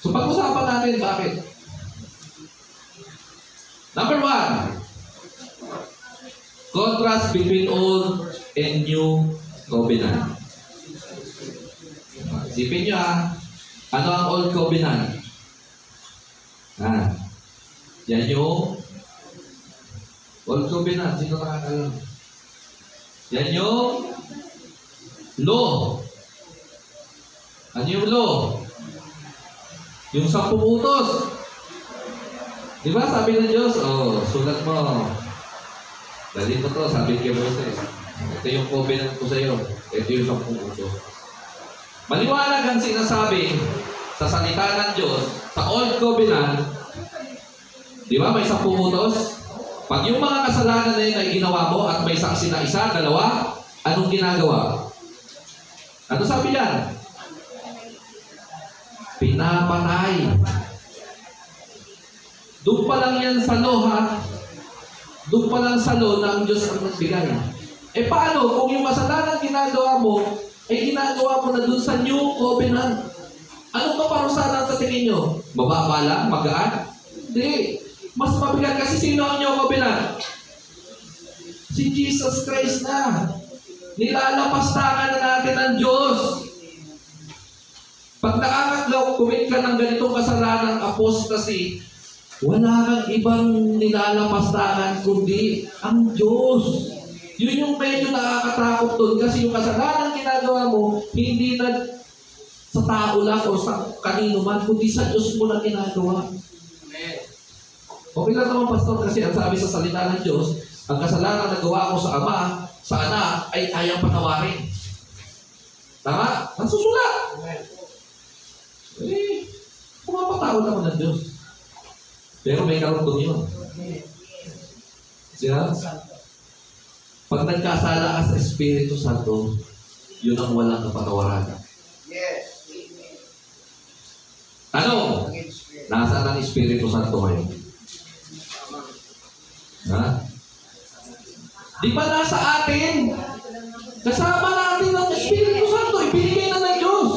So pag-usapan natin bakit. Number 1, contrast between Old and New Covenant. Isipin nyo ano ang Old Covenant? Yan yung Old Covenant. Sino nakakalam? Yan yung law. Ano yung law? Yung 10 utos. Di ba sabi ng Diyos, sulat mo. Dali mo to, sabi kay Moses. Ito yung covenant ko sa iyo. Ito yung 10 utos. Maliwanag ang sinasabi sa salita ng Diyos, sa Old Covenant, di ba may 10 utos? Pag yung mga kasalanan na yun ay ginawa mo at may saksi na isa, dalawa, anong ginagawa? Ano sabi yan? Pinapatay. Doon pa lang yan sa law, ha? Doon pa lang sa law na ang Diyos ang nagbigay. Eh paano kung yung kasalanan ginagawa mo, ay ginagawa mo na dun sa New Covenant? Anong kaparusahan sa tingin nyo? Mababa lang? Magaan? Hindi. Mas mabigat kasi sino ang New Covenant? Si Jesus Christ na. Nilalapastangan na natin ng Diyos. Pag nakakag-commit ka ng ganitong kasalanang apostasy, wala kang ibang nilalapastangan kundi ang Diyos. Yun yung medyo nakakatakot doon kasi yung kasalanan ginagawa mo, hindi na sa tao lang o sa kanino man, kundi sa Diyos mo na ginagawa. Okay lang naman, Pastor, kasi ang sabi sa salita ng Diyos, ang kasalanan na gawa ko sa Ama, sa Anak, ay kayang patawarin. Tama? Nasusulat. Eh, pumapatawad naman ng Diyos. Pero may karugtong yun. Siya? Pag nagkasala ka sa Espiritu Santo, yun ang walang kapatawaran. Yes. Ano? Nasaan ang Espiritu Santo ngayon? Ha? Di ba nasa atin? Kasama natin ang Espiritu Santo. Ibinigay na ng Diyos.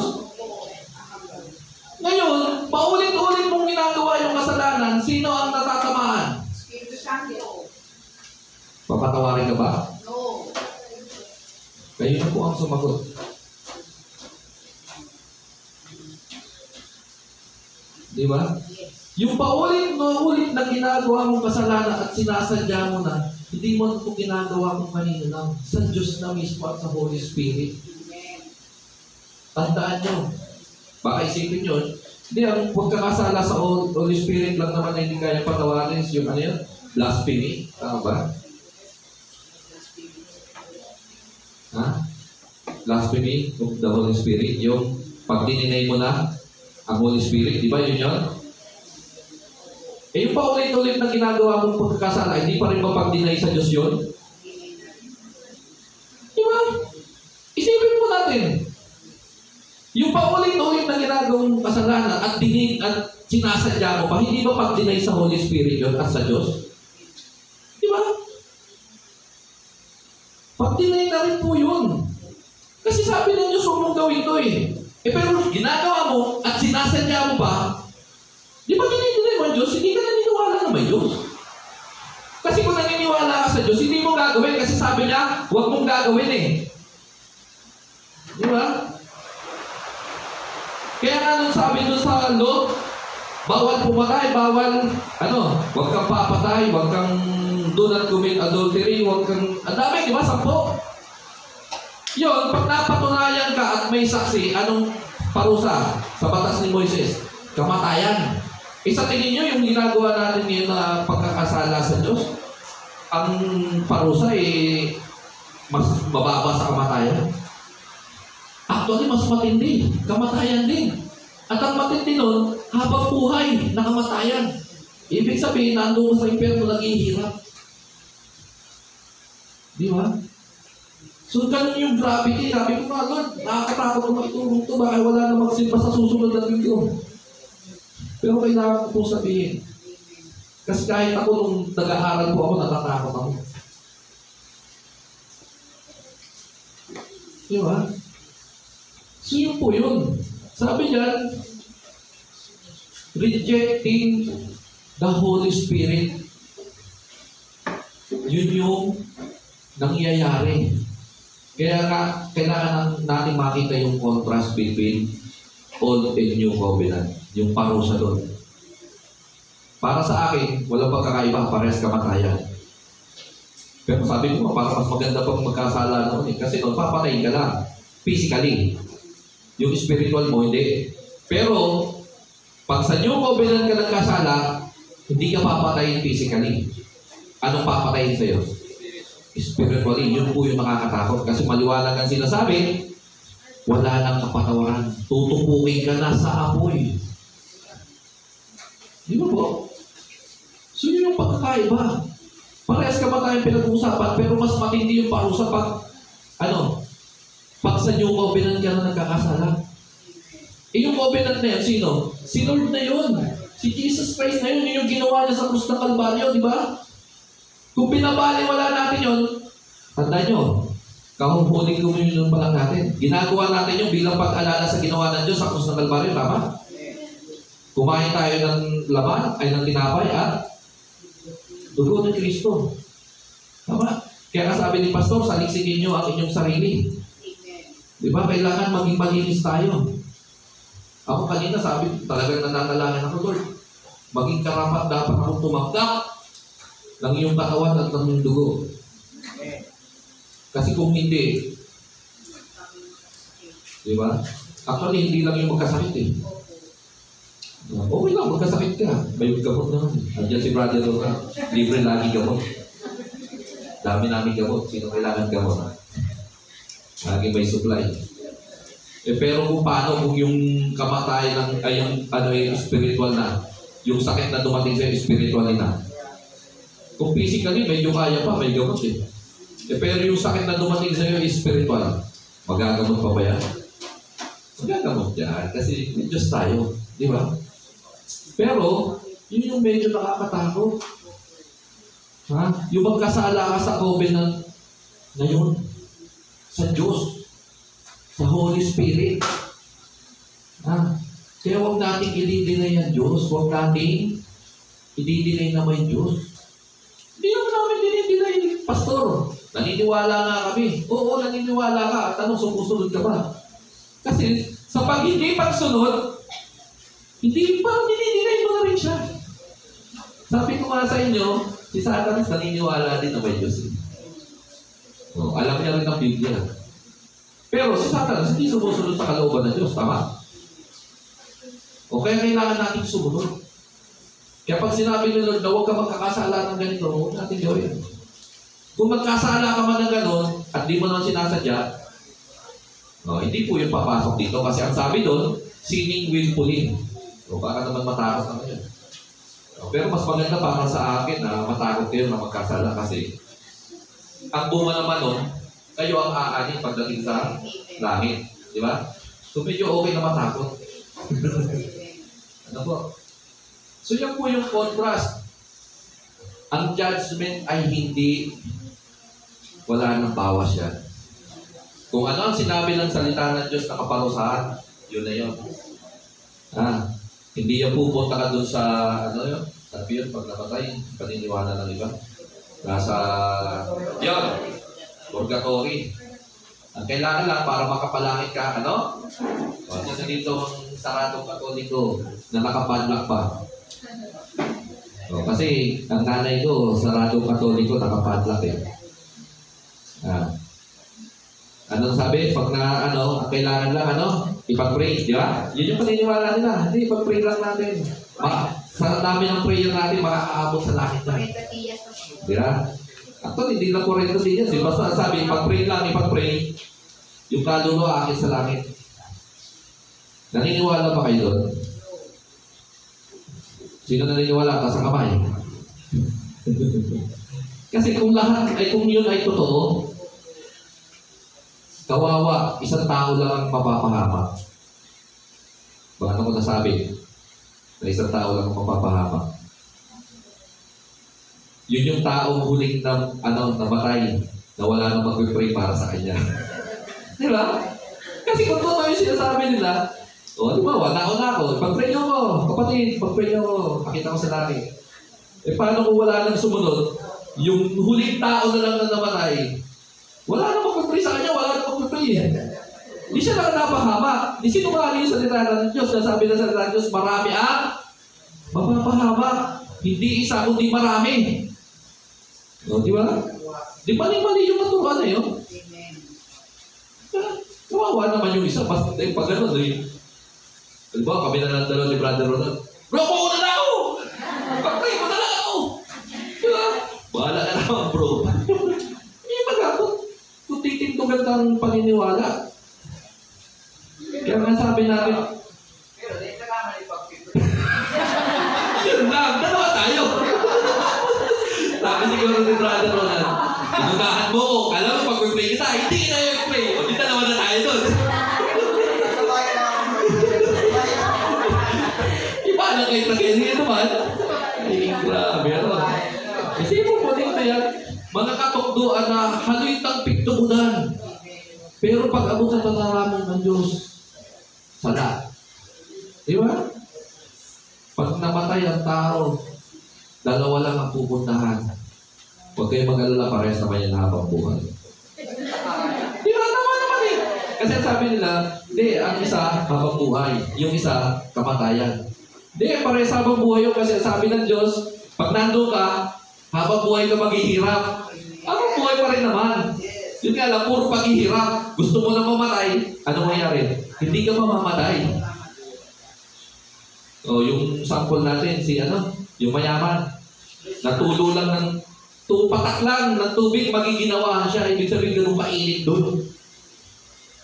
Ngayon, paulit-ulit mong ginagawa yung kasalanan, sino ang natatamaan? Espiritu Santo. Papatawarin ka ba? No. Kayo na po ang sumagot. Di ba? Yung paulit na ginagawa mong kasalanan at sinasadya mo na, hindi mo ito ginagawa mong kanina lang. Sa Diyos na mismo at sa Holy Spirit. Tandaan nyo. Baka isipin nyo, hindi, ang pagkakasala sa Holy Spirit lang naman na hindi kaya patawarin yung ano yun? Blasphemy. Tama ba? Ha? Blasphemy of the Holy Spirit. Yung pag dininay mo na ang Holy Spirit, di ba yun yun? Eh yung paulit-ulit na ginagawa mong pagkakasala, hindi pa rin mapag-deny sa Diyos yun? Di ba? Isipin mo natin. Yung paulit-ulit na ginagawang kasalanan at sinasadya mo pa, hindi ba pag-deny sa Holy Spirit yun at sa Diyos? Di ba? Pag-deny na rin po yun. Kasi sabi ng Diyos, huwag mong gawin ito eh. Eh pero ginagawa mo at sinasadya mo pa, di ba dinidinay mo ang Diyos? Hindi ka naniniwala na may Diyos. Kasi kung naniniwala ka sa Diyos, hindi mo gagawin kasi sabi niya, huwag mong gagawin eh. Di ba? Kaya nga nung sabi doon sa Lot, bawal pumatay, bawal, huwag kang papatay, huwag kang do not commit adultery, huwag kang, ang dami, di ba? 10. Yun, pag napatunayan ka at may saksi, anong parusa sa batas ni Moises? Kamatayan. Sa tingin nyo, yung ginagawa natin ngayon na pagkakasala sa Diyos, ang parusa mas mababa sa kamatayan. Actually, mas matindi. Kamatayan din. At ang matindi nun, habang buhay na kamatayan. Ibig sabihin, nandun sa impyerno naghihirap. Di ba? So, ganun yung gravity. Sabi ko nga, Lord, nakakatakot kung maitulong ito. Baka wala na magsimba sa susunod na video. Pero kailangan ko po sabihin. Kasi kahit ako nung nag-aaral po ako, natatakot ako. Di ba? So, yun po yun. Sabi niyan, rejecting the Holy Spirit. Yun yung nangyayari. Kaya kailangan natin makita yung contrast between Old and New Covenant. Yung parusa doon. Para sa akin, walang pagkakaiba, parehas kamatayan. Pero sabi ko, parang mas maganda pang magkasala noon eh. Kasi noon, papatayin ka lang. Physically. Yung spiritual mo, hindi. Pero, pag sa New Covenant ka nagkasala, hindi ka papatayin physically. Anong papatayin sa'yo? Spiritually, yun po yung nakakatakot. Kasi maliwanag ang sinasabi, wala nang kapatawaran. Tutupukin ka na sa apoy. Di ba po? So yun yung pagkakaiba. Parehas ka ba tayong pinag-uusapan, pero mas matindi yung parusa pag sa New Covenant ka na nagkakasala. Eh yung covenant na yun, sino? Si Lord na yun. Si Jesus Christ na yun. Yun yung ginawa niya sa krus ng Kalbaryo, di ba? Kung pinabaliwala natin yun, tandaan nyo, Kahuhuling communion pa lang natin. Ginagawa natin yung bilang pag-alala sa ginawa ng Diyos sa krus ng Kalbaryo, tama? Kumain tayo ng laman, ay ng tinapay at dugo ng Kristo. Tama? Kaya nga sabi ni Pastor, saliksingin nyo ang inyong sarili. Di ba? Kailangan maging malinis tayo. Ako kanina sabi, talagang nananalangin ako, Lord. Maging karapat dapat akong tumanggap ng iyong katawan at ng iyong dugo. Kasi kung hindi, di ba? Actually, hindi lang yung magkasakit eh. Okay lang, magkasakit ka. May gamot naman. Andiyan si Brother Luna. Libre lagi gamot. Dami namin gamot. Sino kailangan gamot? Lagi may supply. Pero kung paano kung yung kamatayan ng, ay yung spiritual na, yung sakit na dumating sa spiritual na. Kung physically, medyo kaya pa, may gamot eh. Pero yung sakit na dumating sa iyo is spiritual. Magagamot pa ba yan? Magagamot yan. Kasi may Diyos tayo. Di ba? Pero, yun yung medyo nakakatakot. Ha? Yung magkasala ka sa COVID na ngayon, sa Diyos, sa Holy Spirit. Ha? Kaya huwag natin i-deny ang Diyos. Huwag natin i-deny na may Diyos. Hindi naman namin dinideny, Pastor. Naniniwala nga kami. Oo, naniniwala ka. At anong sumusunod ka ba? Kasi sa pag hindi pagsunod, hindi pa dinideny mo na rin siya. Sabi ko nga sa inyo, si Satanas naniniwala din na may Diyos. So, alam niya rin ang Biblia. Pero si Satanas hindi sumusunod sa kalooban ng Diyos. Tama? O kaya kailangan natin sumunod. Kaya pag sinabi ni Lord na huwag ka magkakasala ng ganito, huwag natin gawin. Kung magkasala ka man ng gano'n at di mo naman sinasadya, hindi po yung papasok dito. Kasi ang sabi doon, sinning willfully. So, baka naman matakot naman yun. Pero mas maganda para sa akin na matakot kayo na magkasala kasi ang bunga naman nun, kayo ang aanin pagdating sa langit. Di ba? So, medyo okay na matakot. Ano po? So, yan po yung contrast. Ang judgment ay hindi wala nang bawas yan. Kung ano ang sinabi ng salita ng Diyos na kaparusahan, yun na yun. Hindi yan pupunta ka dun sa, sabi yun, pag namatay, paniniwala ng iba. Nasa, yun, purgatory. Ang kailangan lang para makapalangit ka, Kasi dito ang saradong katoliko na nakapadlock pa. Kasi ang nanay ko, saradong katoliko, nakapadlock eh. Anong sabi? Pag na, ang kailangan lang, ipag-pray, di ba? Yun yung paniniwala nila. Hindi, ipag-pray lang natin. Sa dami ng prayer natin, makakaabot sa langit na. Di ba? Actually, hindi na 40 dias. Basta sabi, ipag-pray lang, ipag-pray. Yung kaluluwa akin sa langit. Naniniwala ba kayo doon? Sino naniniwala ka sa kamay? Kasi kung lahat, kung yun ay totoo, kawawa, isang tao lang ang mapapahamak. Bakit ako nasabi na isang tao lang ang mapapahamak? Yun yung taong huling na, namatay na wala nang mag-pray para sa kanya. Di ba? Kasi kung totoo yung sinasabi nila, di ba, nauna ako, pag-pray nyo ko, kapatid, pag-pray nyo ko, pakita ko sa langit. Paano kung wala nang sumunod, yung huling tao na lang na namatay, wala nang mag-pray sa kanya, wala nang mag-pray. Hindi siya lang napahamak. Di sinungaling yung salita ng Diyos, nasabi na salita ng Diyos, marami ang mapapahamak. Hindi isa, kundi marami. Di ba? Di mali-mali yung maturuan na yun. Kawawa naman yung isa, basta pag gano'n, diba, kami na lang dalawa ni Brother Ronald. Bro, ko na ako! Pag-pray mo na lang ako! Diba? Bahala ka naman, bro. Hindi magkakot. Kung titintugan kang paniniwala. Kaya nga sabi natin, pero dito naman ipag-pray. Yun lang, dalawa tayo. Sabi siguro ni Brother Ronald, inunahan mo, alam mo, pag-pray kita, hindi na yung pray. O, di dalawa na tayo doon. Paano kayo nag-engineer naman? Ay, grabe. Isipin mo dito yan, mga katukduan na haloy tang pigtugunan. Pero pag abot sa tataramon ng Diyos, sala. Di ba? Pag namatay ang tao, dalawa lang ang pupuntahan. Huwag kayong mag-alala, parehas naman yan habang buhay. Di ba? Tama naman eh. Kasi sabi nila, hindi, ang isa habang buhay, yung isa kamatayan. Hindi, parehas habang buhay yun kasi sabi ng Diyos, pag nandun ka, habang buhay ka maghihirap. Habang buhay pa rin naman. Yun nga lang, puro paghihirap. Gusto mo na mamatay, ano mangyari? Hindi ka mamamatay. O, yung sample natin, yung mayaman. Natulo lang ng patak lang ng tubig, magiginawahan siya. Ibig sabihin, ganun kainit doon.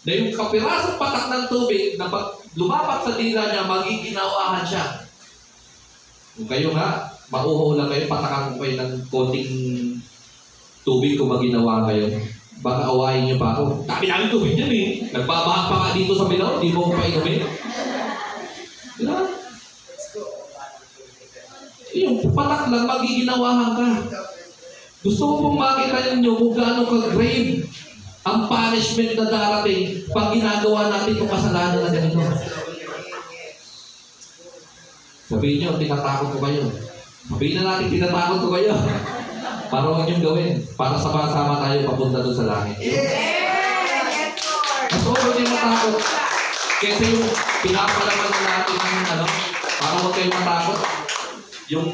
Na yung kapirasong patak ng tubig, na pag lumapat sa dila niya, magiginawahan siya. Kung kayo nga, mauho lang kayo, patakan ko kayo ng konting tubig kung maginawa kayo. Baka awayin niyo pa ako. Dami namin tubig yan eh. Nagbabaha pa ka dito sa Mindanao, di mo ko pa inumin. Diba? Yung patak lang, magiginawahan ka. Gusto ko pong makita ninyo kung gaano ka-grave ang punishment na darating pag ginagawa natin itong kasalanan na ganito. Sabihin nyo, tinatakot ko kayo. Sabihin na natin, tinatakot ko kayo. Para huwag niyong gawin. Para sama-sama tayo papunta doon sa langit. Mas huwag niyong matakot. Kasi yung pinapalaman na natin ng para huwag kayong matakot. Yung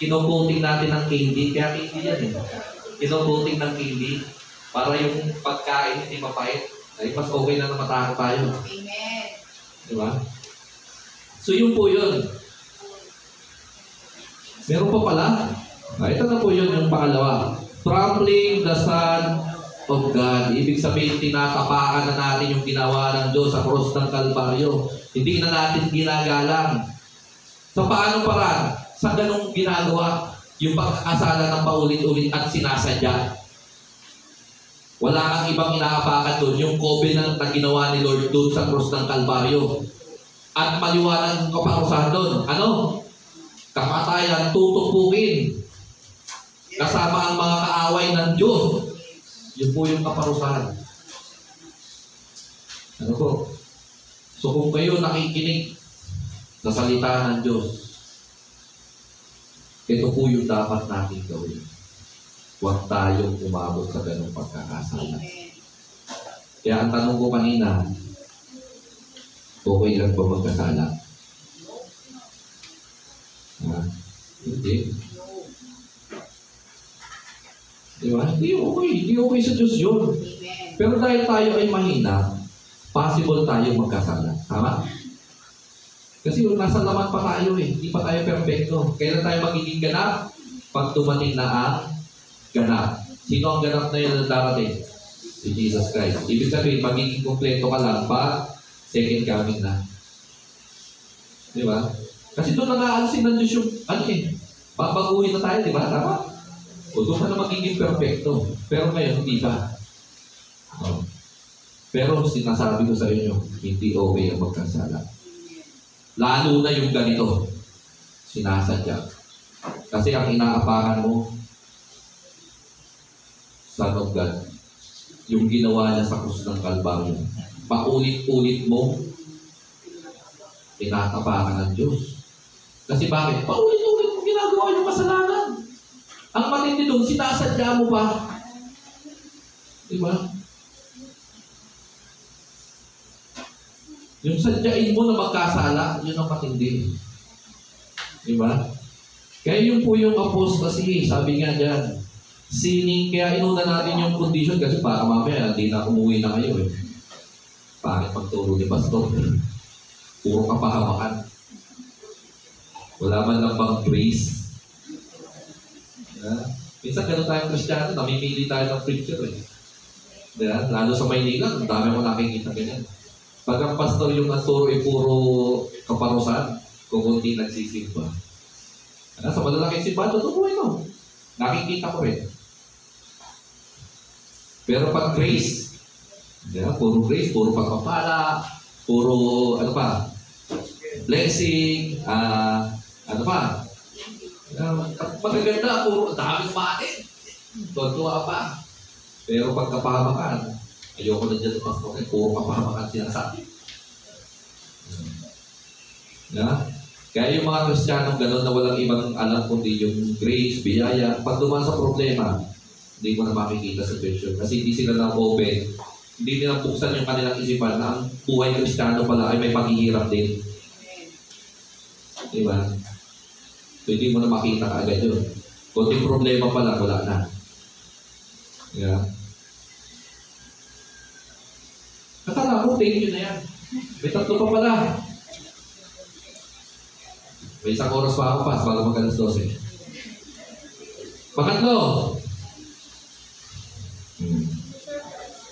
kinukuting natin ng candy. Kaya candy yan eh. Kinukuting ng candy. Para yung pagkain hindi mapait. Ay, mas okay na matakot tayo. Amen. Diba? So yun po yun. Meron pa pala. Ito na po yun yung pangalawa. Trampling the Son of God. Ibig sabihin, tinatapakan na natin yung ginawa ng Diyos sa cross ng Kalbaryo. Hindi na natin ginagalang. Sa paano paraan? Sa ganong ginagawa, yung pagkakasala ng paulit-ulit at sinasadya. Wala kang ibang inaapakan doon. Yung covenant na ginawa ni Lord doon sa cross ng Kalbaryo. At maliwanag ang kaparusahan doon. Kamatayan, tutupukin. Kasama ang mga kaaway ng Diyos. Yun po yung kaparusahan. So kung kayo nakikinig sa salita ng Diyos, ito po yung dapat natin gawin. Huwag tayong umabot sa ganong pagkakasala. Kaya ang tanong ko kanina, okay lang ba magkasala? Hindi. Diba? Hindi okay. Hindi okay sa Diyos yun. Pero dahil tayo ay mahina, possible tayo magkasala. Tama? Kasi nasa laman pa tayo eh. Hindi pa tayo perfecto. Kailan tayo magiging ganap? Pag dumating na ang ganap. Sino ang ganap na yun na darating? Si Jesus Christ. Ibig sabihin, magiging kompleto ka lang pag second coming na. Diba? Kasi doon nag-aalsin ng Diyos yung, babaguhin na tayo, diba? Tama? O doon ka na magiging perfecto. Pero ngayon, hindi pa. Pero sinasabi ko sa inyo, hindi okay ang magkasala. Lalo na yung ganito, sinasadya. Kasi ang inaapakan mo, Son of God, yung ginawa niya sa krus ng Kalbaryo. Paulit-ulit mo, tinatapakan ng Diyos. Kasi bakit? Paulit-ulit mo ginagawa yung kasalanan. Ang matindi doon, sinasadya mo pa. Diba? Yung sadyain mo na magkasala, yun ang matindi. Diba? Kaya yun po yung apostasy, sabi nga dyan. Sinning, kaya inuna natin yung condition kasi para mamaya, hindi na umuwi na kayo eh. Pangit pagturo ni Pastor. Puro kapahamakan. Wala man lang bang grace. Minsan gano'n tayong Kristiyano, namimili tayo ng preacher eh. Diba? Lalo sa Maynila, ang dami ko nakikita ganyan. Pag ang pastor yung naturo ay puro kaparusahan, kung hindi nagsisimba. Sa malalaking simbahan, totoo ito. Nakikita ko rin. Pero pag grace, diba? Puro grace, puro pagpapala, puro, blessing, magaganda, puro daming matin. Tuwa pa. Pero pagkapahamakan, Ayoko na dyan sa pastor, eh, puro kapahamakan sinasabi. Kaya yung mga Kristiyanong gano'n na walang ibang alam kundi yung grace, biyaya, pag dumaan sa problema, hindi mo na makikita sa vision. Kasi hindi sila na-open, hindi nila buksan yung kanilang isipan na ang buhay Kristiyano pala ay may paghihirap din. Diba? So hindi mo na makita kaagad yun. Kunting problema pala, wala na. Yeah. Akala ko, thank you na yan. May tatlo pa pala. May isang oras pa ako pas bago mag-alas 12. Pangatlo.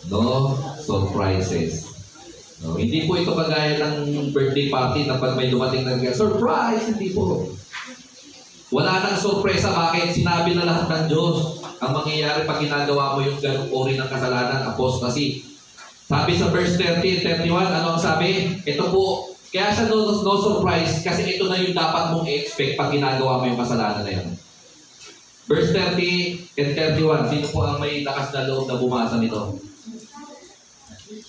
No surprises. No, hindi po ito kagaya ng birthday party na pag may dumating na surprise, hindi po. Wala nang sorpresa. Bakit? Sinabi na lahat ng Diyos ang mangyayari pag ginagawa mo yung ganung uri ng kasalanan, apostasy. Sabi sa verse 30 and 31, ano ang sabi? Ito po, kaya siya no surprise kasi ito na yung dapat mong i-expect pag ginagawa mo yung kasalanan na yan. Verse 30 and 31, sino po ang may lakas na loob na bumasa nito?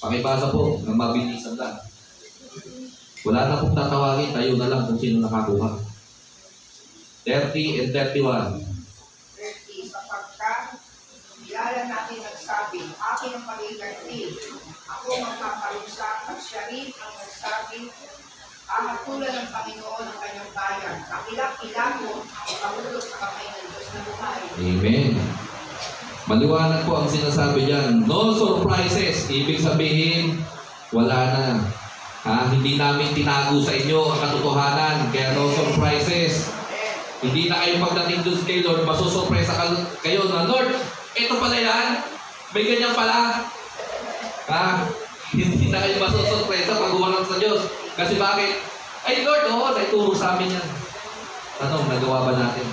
Pakibasa po, ng mabilisan lang. Wala na pong tatawagin, tayo na lang kung sino nakakuha. 30 and 31. 30, sapagkat kilala natin nagsabi, akin ang pag-iganti. Ako magpaparusa at siya rin ang nagsabi, ahatulan ng Panginoon ang kanyang bayan. Kakilak-kilako ang pahulog sa kamay ng Diyos na buhay. Amen. Maliwanag po ang sinasabi diyan. No surprises. Ibig sabihin, wala na. Hindi namin tinago sa inyo ang katotohanan. Kaya no surprises. Hindi na kayo pagdating doon kay Lord, masusurpresa kayo na, Lord, ito pala yan. May ganyan pala. Hindi na kayo masusurpresa pag umarap sa Diyos. Kasi bakit? Ay Lord, naituro sa amin yan. Tanong, nagawa ba natin?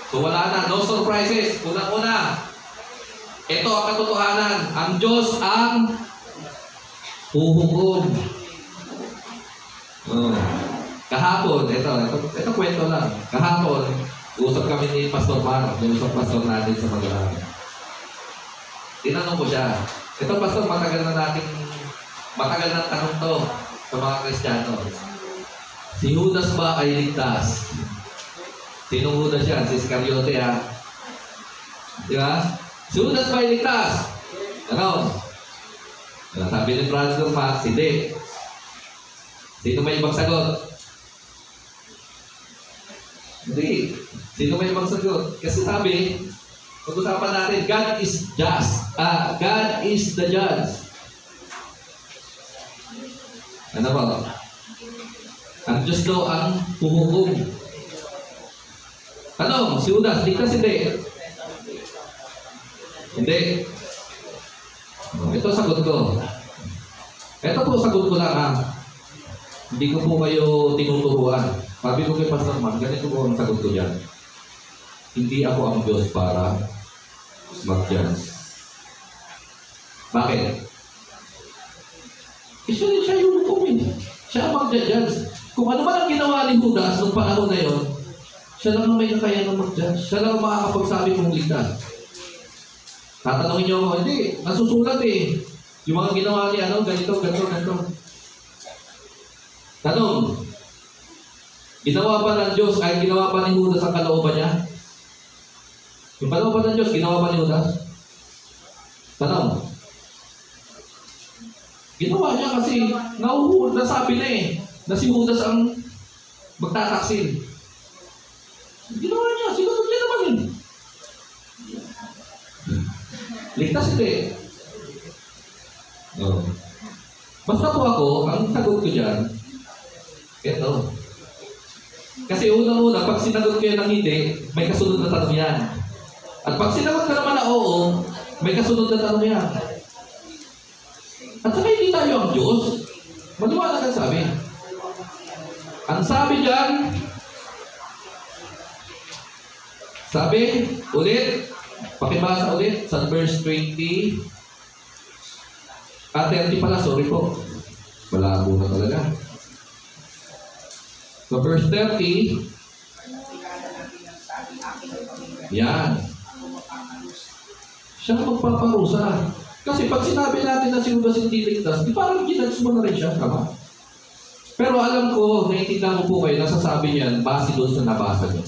So wala na, no surprises. Unang-una, ito ang katotohanan. Ang Diyos ang huhukom. Kahapon, ito kwento lang. Kahapon, usap kami ni Pastor Mark, yung isang pastor natin sa Magalaki. Tinanong ko siya, ito pastor, matagal na tanong to sa mga Kristiyano. Si Judas ba ay ligtas? Sinong Judas yan? Si Iscariote, ha? Di ba? Si Judas ba ay ligtas? Ano? Sabi ni Brother Max, hindi. Sino may ibang sagot? Hindi. Sino may ibang sagot? Kasi sabi, pag-usapan natin, God is just. God is the judge. Ano ba? Ang Diyos daw ang huhukom. Tanong, si Judas, ligtas hindi? Hindi. Ito sagot ko. Ito po sagot ko lang, Hindi ko po kayo tinuturuan. Sabi ko kay Pastor Man, ganito po ang sagot ko dyan. Hindi ako ang Diyos para mag-judge. Bakit? Siya yung hukumin. Siya ang mag-judge. Kung ano man ang ginawa ni Judas noong panahon na yon, siya lang ang may kakayanan mag-judge. Siya lang ang makakapagsabi kung ligtas. Tatanungin niyo ako, hindi, nasusulat eh. Yung mga ginawa ni ganito. Tanong, ginawa pa ng Diyos, ay ginawa pa ni Judas ang kalooban niya? Yung kalooban ng Diyos, ginawa pa ni Judas? Tanong. Ginawa niya kasi nasabi na na si Judas ang magtataksil. Ginawa niya, siguro niya naman yun. Ligtas hindi. No. Basta po ako, ang sagot ko dyan, ito. Kasi unang-una, pag sinagot ko yan ng hindi, may kasunod na tanong yan. At pag sinagot ka naman na oo, may kasunod na tanong yan. At saka hindi tayo ang Diyos. Maliwanag ang sabi. Ang sabi dyan, sabi, ulit, pakibasa ulit sa verse 20. 30 pala, sorry po. Malabo na talaga. So verse 30, yan. Siya ang magpaparusa. Kasi pag sinabi natin na si Judas hindi ligtas, di parang ginudge mo na rin siya, tama? Pero alam ko, naiintindihan ko po kayo, nasasabi niyan, base doon sa nabasa niyo.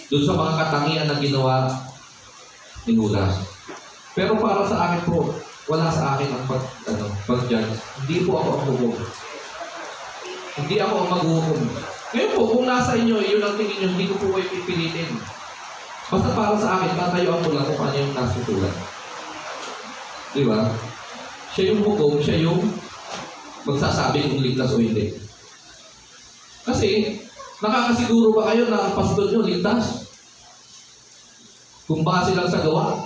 Doon sa mga katangian na ginawa ni Judas. Pero para sa akin po, wala sa akin ang pag-judge. Hindi po ako ang hukom. Hindi ako ang maghukom. Ngayon po, kung nasa inyo, yun ang tingin nyo, hindi ko po kayo pipilitin. Basta para sa akin, tatayuan ko lang kung ano yung nasusulat. Di ba? Siya yung hukom, siya yung magsasabi kung ligtas o hindi. Kasi, nakakasiguro ba kayo na ang pastor nyo ligtas? Kung base lang sa gawa?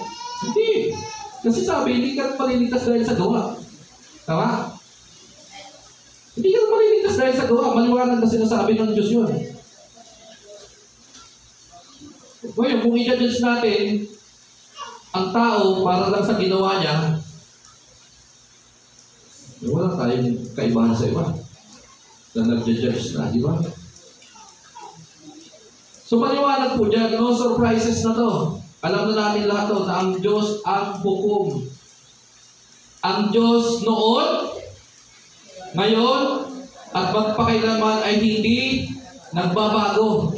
Hindi. Kasi sabi, hindi ka maliligtas dahil sa gawa. Tama? Hindi ka maliligtas dahil sa gawa. Maliwanag na sinasabi ng Diyos yun. Ngayon, kung i-judge natin ang tao para lang sa ginawa niya, wala tayong kaibahan sa iba na nag-judge na, di ba? So, maliwanag po dyan, no surprises na to. Alam na natin lahat to na ang Diyos ang hukom. Ang Diyos noon, ngayon, at magpakailanman ay hindi nagbabago.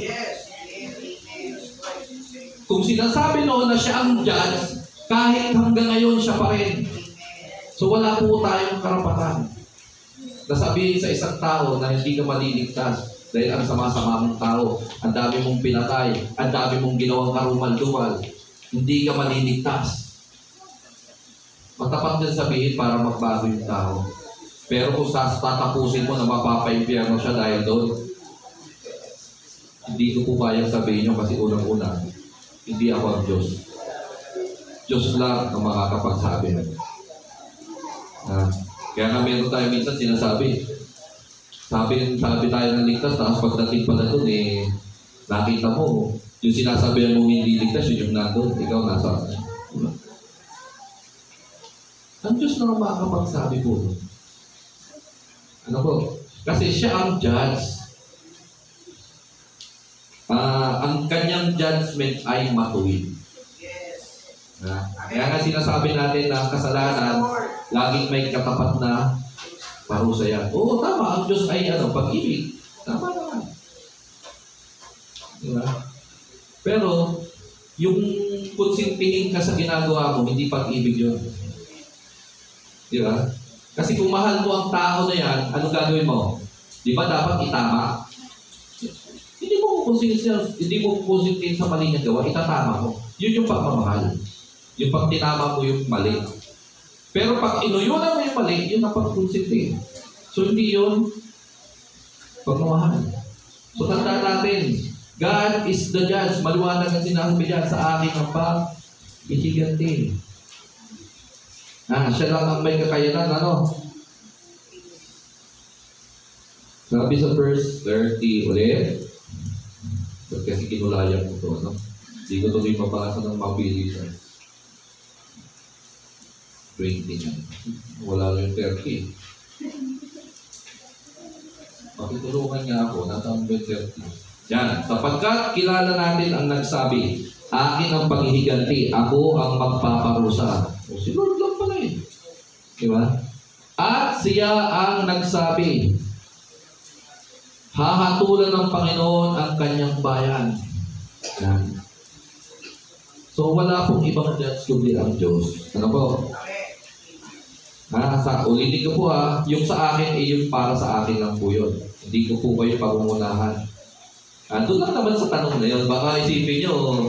Kung sinasabi noon na siya ang judge, kahit hanggang ngayon siya pa rin. So wala po tayong karapatan na sabihin sa isang tao na hindi ka maliligtas dahil ang sama-sama mong tao, ang dami mong pinatay, ang dami mong ginawang karumal-dumal, hindi ka maliligtas. Matapat din sabihin para magbago yung tao. Pero kung tatapusin mo na mapapaimpiyerno siya dahil doon, hindi ko po kayang sabihin nyo kasi unang-una, hindi ako ang Diyos. Diyos lang ang makakapagsabi. Kaya nga meron tayo minsan sinasabi, sabi tayo ng ligtas, tapos pagdating pala doon, nakita mo, yung sinasabi mo hindi ligtas, yun yung nandun, ikaw nasa. Ang Diyos lang ang makakapagsabi po. Ano po? Kasi siya ang judge. Ang kanyang judgment ay matuwid. Kaya nga sinasabi natin na kasalanan, laging may katapat na parusa yan. Oo, tama. Ang Diyos ay pag-ibig. Tama naman. Diba? Pero, yung konsintihin ka sa ginagawa mo, hindi pag-ibig yun. Diba? Kasi kung mahal mo ang tao na yan, anong gagawin mo? Di ba dapat itama? Hindi mo kukonsintihin sa mali niya gawa, itatama mo. Yun yung pagmamahal. Yung pag tinama mo yung mali. Pero pag inuyunan mo yung mali, yun ang pagkonsintihin. So hindi yun pagmamahal. So tandaan natin, God is the judge. Maliwanag ang sinasabi dyan sa aking ang pag-ihiganti. Siya lang ang may kakayanan, Sabi sa verse 30 ulit. Kasi kinulayan ko ito, Hindi ko tuloy mabasa ng mabilisan. 20 na. Wala lang yung 30. Makitulungan niya ako, natang 30. Yan. Sapagkat kilala natin ang nagsabi, akin ang paghihiganti, ako ang magpaparusa. Si Lord lang pala Diba? At siya ang nagsabi, hahatulan ng Panginoon ang kanyang bayan. Yan. So wala pong ibang judge kundi ang Diyos. Ano po? Ulitin ko po yung sa akin ay yung para sa akin lang po yun. Hindi ko po kayo pangungunahan. Doon lang naman sa tanong na yun. Baka isipin nyo,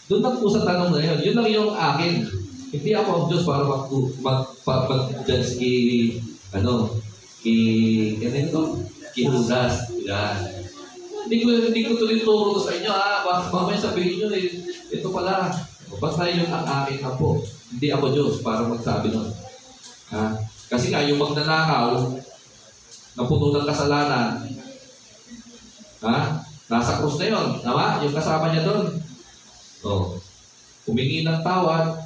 doon lang po sa tanong na yun. Yun lang yung akin. Hindi ako ang Diyos para mag-judge kay Judas. Yan. Hindi ko tuloy turo sa inyo, mamaya sabihin nyo, ito pala. Basta yun ang akin na po. Hindi ako Diyos para magsabi nun. Kasi nga, yung magnanakaw, na puno ng kasalanan, nasa krus na yun. Tama? Yung kasama niya doon. Humingi ng tawad.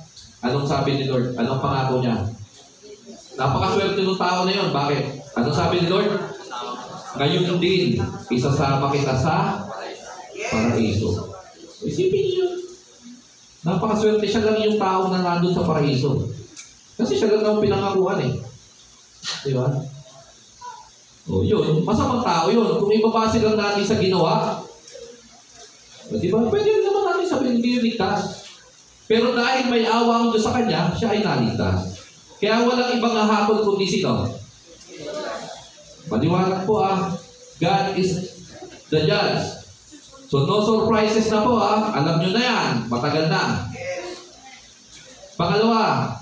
Anong sabi ni Lord? Anong pangako niya? Napakaswerte ng tao na yun. Bakit? Anong sabi ni Lord? Ngayon din, isasama kita sa paraiso. Isipin niyo. Napakaswerte siya lang yung tao na nandun sa paraiso. Kasi siya lang naman pinangakuhan eh. Di ba? O yun, masamang tao yun. Kung ibabase lang natin sa ginawa, di ba? Pwede rin naman natin sabihin, hindi yun ligtas. Pero dahil may awa ang Diyos sa kanya, siya ay naligtas. Kaya walang ibang hahatol kundi sino? Maliwanag po God is the judge. So no surprises na po Alam nyo na yan. Matagal na. Pangalawa,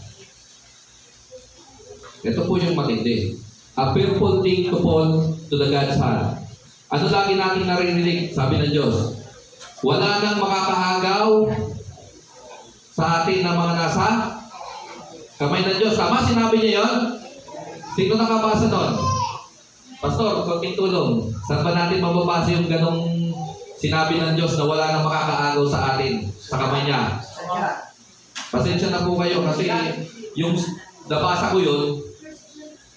ito po yung matindi. A fearful thing to fall to the God's hand. Ano lagi natin naririnig? Sabi ng Diyos, wala nang makakahagaw sa atin na mga nasa kamay ng Diyos. Tama? Sinabi niya yun? Sino nakabasa doon? Pastor, konting tulong. Saan ba natin mababasa yung ganong sinabi ng Diyos na wala nang makakaagaw sa atin sa kamay niya? Pasensya na po kayo kasi yung nabasa ko yun,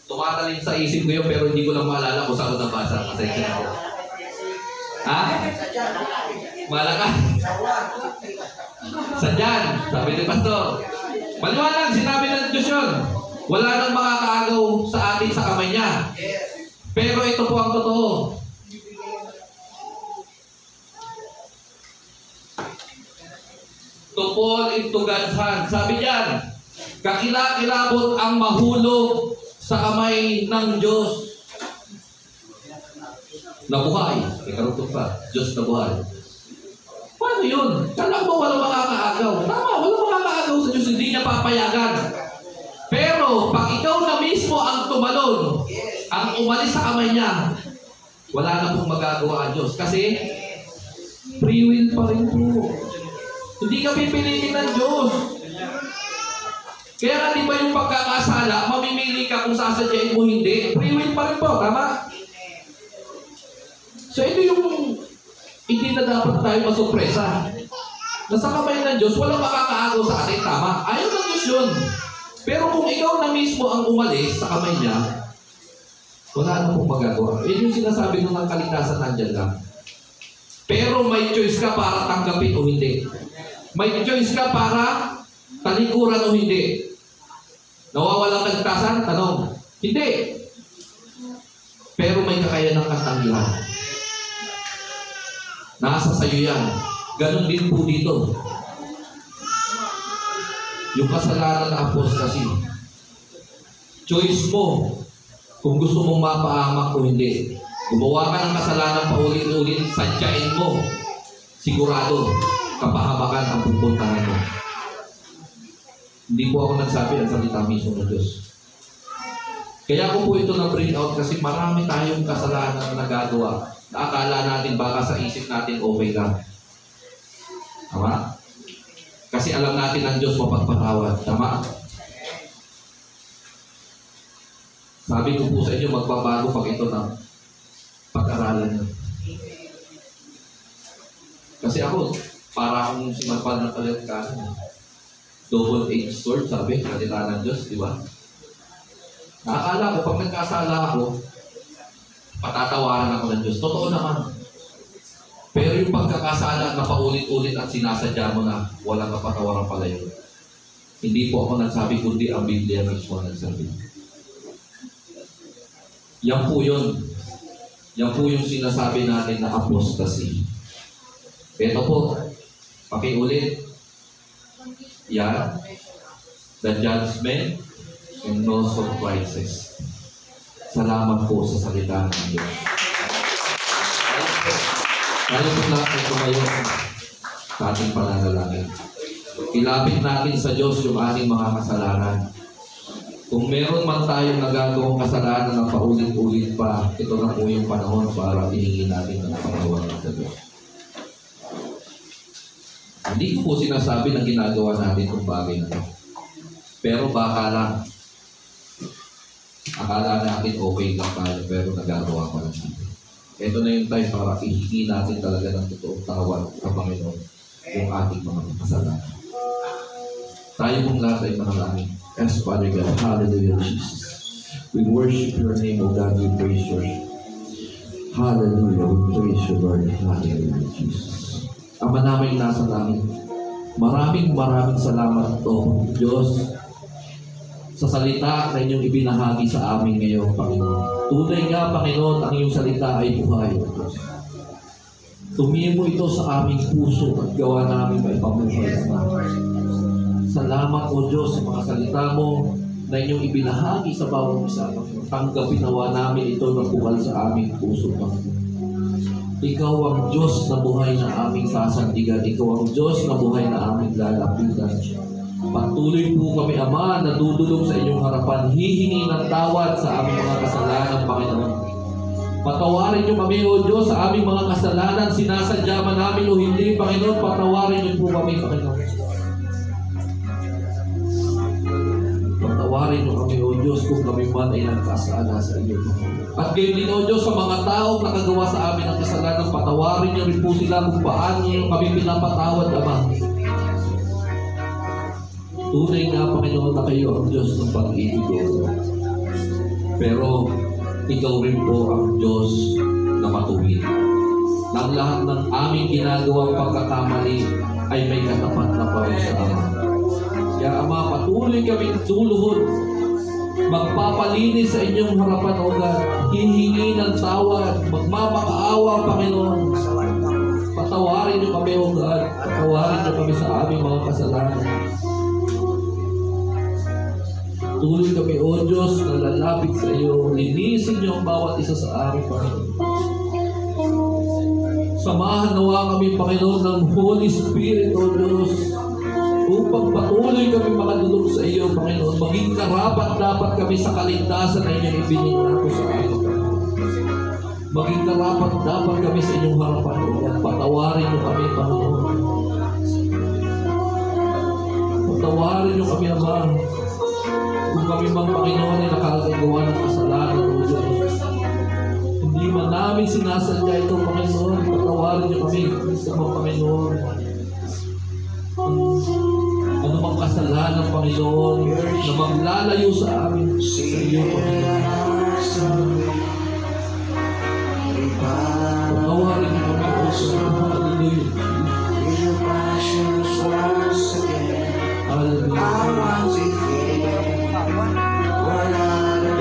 tumatalin sa isip ko yun pero hindi ko lang maalala kung saan ko nabasa. Pasensya na po. Malaka? Sadyan, sabi ni Pastor. Maliwanag, sinabi ng Diyos yun. Wala nang makakaagaw sa atin sa kamay niya. Pero ito po ang totoo. To fall into God's hand. Sabi diyan, kakilakilabot ang mahulog sa kamay ng Diyos na buhay. Ikarutok pa, Diyos na buhay. Paano yun? Kala mo walang makakaagaw. Tama, walang makakaagaw sa Diyos. Hindi niya papayagan. Pero, pag ikaw na mismo ang tumalon, ang umalis sa kamay niya, wala na pong magagawa ang Diyos. Kasi, free will pa rin po. Hindi ka pipiliin ng Diyos. Kaya nga, di ba yung pagkakasala, mamimili ka kung sasadyain mo hindi? Free will pa rin po, tama? So, ito yung hindi na dapat tayo masurpresa. Nasa kamay ng Diyos, walang makakaagaw sa atin, tama? Ayaw ng Diyos yun. Pero kung ikaw na mismo ang umalis sa kamay niya, wala na pong magagawa. Yun yung sinasabi nung ang kaligtasan nandyan lang. Pero may choice ka para tanggapin o hindi. May choice ka para talikuran o hindi. Nawawalang kaligtasan? Tanong. Hindi. Pero may kakayanan kang tanggihan. Nasa sayo yan. Ganon din po dito. Yung kasalanan na apostasy. Choice mo kung gusto mong mapaamak o hindi. Gumawa ka ng kasalanan paulit-ulit, sadyain mo. Sigurado, kapahamakan ang pupuntahan mo. Hindi po ako nagsabi ang salita mismo ng Diyos. Kaya ko po ito na-bring out kasi marami tayong kasalanan na nagagawa na akala natin baka sa isip natin okay lang. Tama? Kasi alam natin ang Diyos mapagpatawad. Tama? Sabi ko po sa inyo, magbabago pag ito ng pag-aralan nyo. Kasi ako, para akong sinapal ng kaligtasan. Double-edged sword, sabi, kalita ng Diyos, di ba? Nakakala ko, pag nagkasala ako, patatawaran ako ng Diyos. Totoo naman. Pero yung pagkakasala na paulit-ulit at sinasadya mo na walang kapatawaran pala yun. Hindi po ako nagsabi, kundi ang Biblia mismo nagsabi. Yan po yun. Yan po yung sinasabi natin na apostasy. Ito po, pakiulit. Yan. The judgment and no surprises. Salamat po sa salita ng Diyos. Tayo po lahat ay tumayo sa ating pananalangin. Ilapit natin sa Diyos yung ating mga kasalanan. Kung meron man tayong nagagawang kasalanan na paulit-ulit pa, ito na po yung panahon para hihingi natin ng patawaran sa Diyos. Hindi ko po sinasabi na ginagawa natin itong bagay na ito. Pero baka lang, akala natin okay lang tayo, pero nagagawa pa lang natin. Ito na yung time para ihingi natin talaga ng totoong tawad sa Panginoon yung ating mga kasalanan. Tayo pong lahat ay manalangin. Yes, Father God, hallelujah, Jesus. We worship your name, O God, we praise your name. Hallelujah, we praise you, Lord. Hallelujah, Jesus. Ama namin nasa langit, maraming salamat, O Diyos, sa salita na inyong ibinahagi sa amin ngayon, Panginoon. Tunay nga, Panginoon, ang iyong salita ay buhay, O Diyos. Tumingin mo ito sa aming puso at gawa namin maipamuhay sa amin. Salamat, O Diyos, sa mga salita mo na inyong ibinahagi sa bawat isa. Tanggapin nawa namin ito na buhal sa aming puso, Panginoon. Ikaw ang Diyos na buhay na aming sasandigan. Ikaw ang Diyos na buhay na aming lalapitan. Patuloy po kami, Ama, na dudulog sa inyong harapan, hihingi ng tawad sa aming mga kasalanan, Panginoon. Patawarin niyo kami, O Diyos, sa aming mga kasalanan, sinasadya man namin o hindi, Panginoon, patawarin niyo po kami, Panginoon. Patawarin niyo kami, O Diyos, kung kami man ay nagkasala sa iyo, Panginoon. At gayon din, O Diyos, sa mga taong nakagawa sa amin ng kasalanan, patawarin niyo rin po sila kung paano niyo kami pinapatawad, Ama. Tunay nga, Panginoon, na kayo ang Diyos ng pag-ibig, O. Pero, ikaw rin po ang Diyos na matuwid. Na ang lahat ng aming ginagawang pagkakamali ay may katapat na parusa, Ama. Kaya, Ama, patuloy kaming tuluhod, magpapalinis sa inyong harapan, O God, hihingi ng tawad, magmamakaawa, Panginoon. Patawarin niyo kami, O God, patawarin niyo kami sa aming mga kasalanan. Tuloy kami, O Diyos, na lalapit sa iyo. Linisin niyo ang bawat isa sa amin, Panginoon. Samahan nawa kami, Panginoon, ng Holy Spirit, O Diyos, upang patuloy kami makadulog sa iyo, Panginoon. Maging karapat-dapat kami sa kaligtasan na inyong ibinigay sa amin, Panginoon. Maging karapat-dapat kami sa inyong harapan, O God. Patawarin niyo kami, Panginoon. Patawarin niyo kami, Ama. Kung kami mang, Panginoon, ay nakagagawa ng kasalanan, O Diyos. Hindi man namin sinasadya ito, Panginoon. Patawarin niyo kami sa mga, Panginoon. Ano mang kasalanan, Panginoon, na maglalayo sa amin sa iyo, Panginoon. Patawarin niyo kami, O Diyos. Hallelujah. Hallelujah.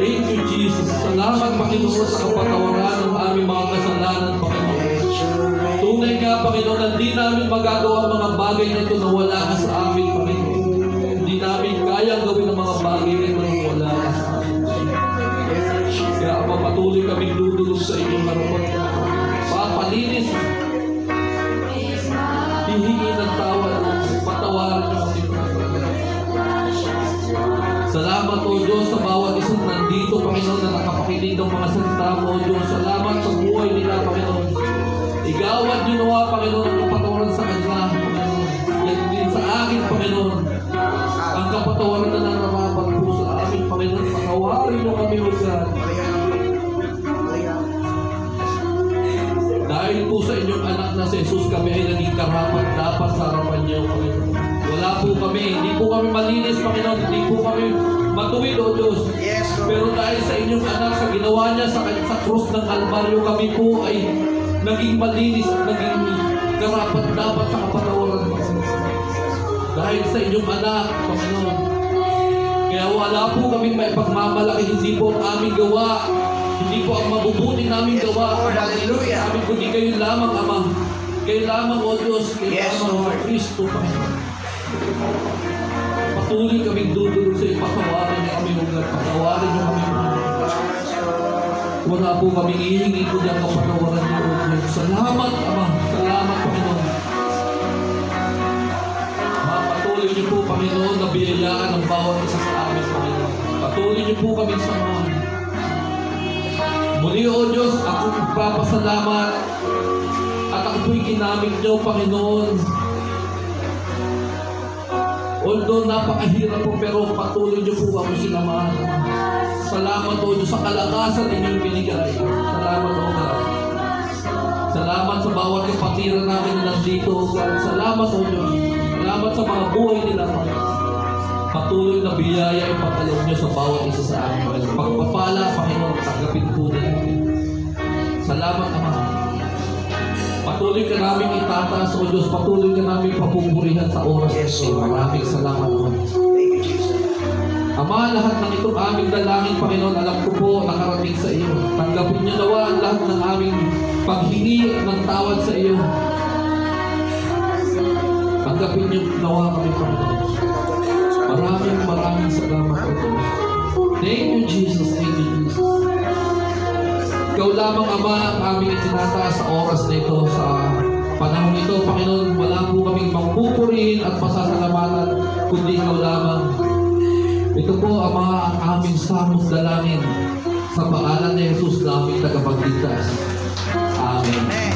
Thank you, Jesus. Salamat, Panginoon, sa kapatawaran ng aming mga kasalanan, Panginoon. Tunay nga, Panginoon, na hindi namin magagawa ang mga bagay na ito na wala ka sa amin, Panginoon. Hindi namin kayang gawin ang mga bagay na ito na wala ka sa amin. Kaya, Ama, patuloy kaming dudulog sa inyong harapan. Papalinis. Hihingi ng tawad. Patawarin niyo kami. Salamat, O Diyos, sa bawat isang nandito, Panginoon, na nakapakinig ng mga salita mo, O Diyos. Salamat sa buhay nila, Panginoon. Igawad niyo nawa, Panginoon, ang kapatawaran sa kanila, Panginoon. Yan din sa akin, Panginoon. Ang kapatawaran na nararapat po sa amin, Panginoon. Patawarin mo kami, O God. Dahil po sa inyong anak na si Jesus, kami ay naging karapat-dapat sa harapan niyo, Panginoon. Wala po kami, hindi po kami malinis, Panginoon, hindi po kami matuwid, O Diyos. Pero dahil sa inyong anak, sa ginawa niya sa krus ng Kalbaryo, kami po ay naging malinis at naging karapat-dapat sa kapatawaran, Panginoon. Dahil sa inyong anak, Panginoon. Kaya wala po kaming maipagmamalaki, hindi po ang aming gawa, hindi po ang mabubuti naming gawa. Hallelujah. Sabi ko, di kayo lamang, Ama. Kayo lamang, O Diyos. Kayo lamang, O Kristo, Panginoon. Patuloy kaming dudulog sa iyo. Patawarin niyo kami, O God. Patawarin niyo kami, Panginoon. Wala po kami ihingi ko dyan ang patawaran niyo, O Diyos. Salamat, Ama. Salamat, Panginoon. Patuloy niyo po, Panginoon, na biyayaan ang bawat isa sa amin, Panginoon. Patuloy niyo po kami samahan. Muli, O Diyos, ako magpapasalamat at ako po'y ginamit niyo, Panginoon. Although napakahirap po, pero patuloy niyo po ako sinamahan. Salamat, O Diyos, sa kalakasan ninyong binigay. Salamat, O God. Salamat sa bawat kapatiran namin na nandito, O God. Salamat, O Diyos. Salamat sa mga buhay nila, patuloy na biyaya ay pagkalaw niyo sa bawat isa sa amin, Panginoon. Pagpapala, Panginoon, tanggapin po nila. Salamat, Ama. Patuloy ka namin itataas, O Diyos. Patuloy ka namin papupurihan sa oras ito. Maraming salamat, Ama. Thank you, Jesus. Ama, lahat ng itong aming dalangin, Panginoon, alam ko po nakarating sa iyo. Tanggapin niyo nawa ang lahat ng aming paghingi ng tawad sa iyo. Tanggapin niyo nawa kami, Panginoon. Maraming salamat po. Thank you, Jesus. Thank you, Jesus. Ikaw lamang, Ama, ang aming itinataas sa oras na ito, sa panahon ito, Panginoon. Wala po kaming magpupurihin at pasasalamatan, kundi ikaw lamang. Ito po, Ama, ang aming samos dalangin sa pangalan ni Jesus na aming tagapagligtas. Amen.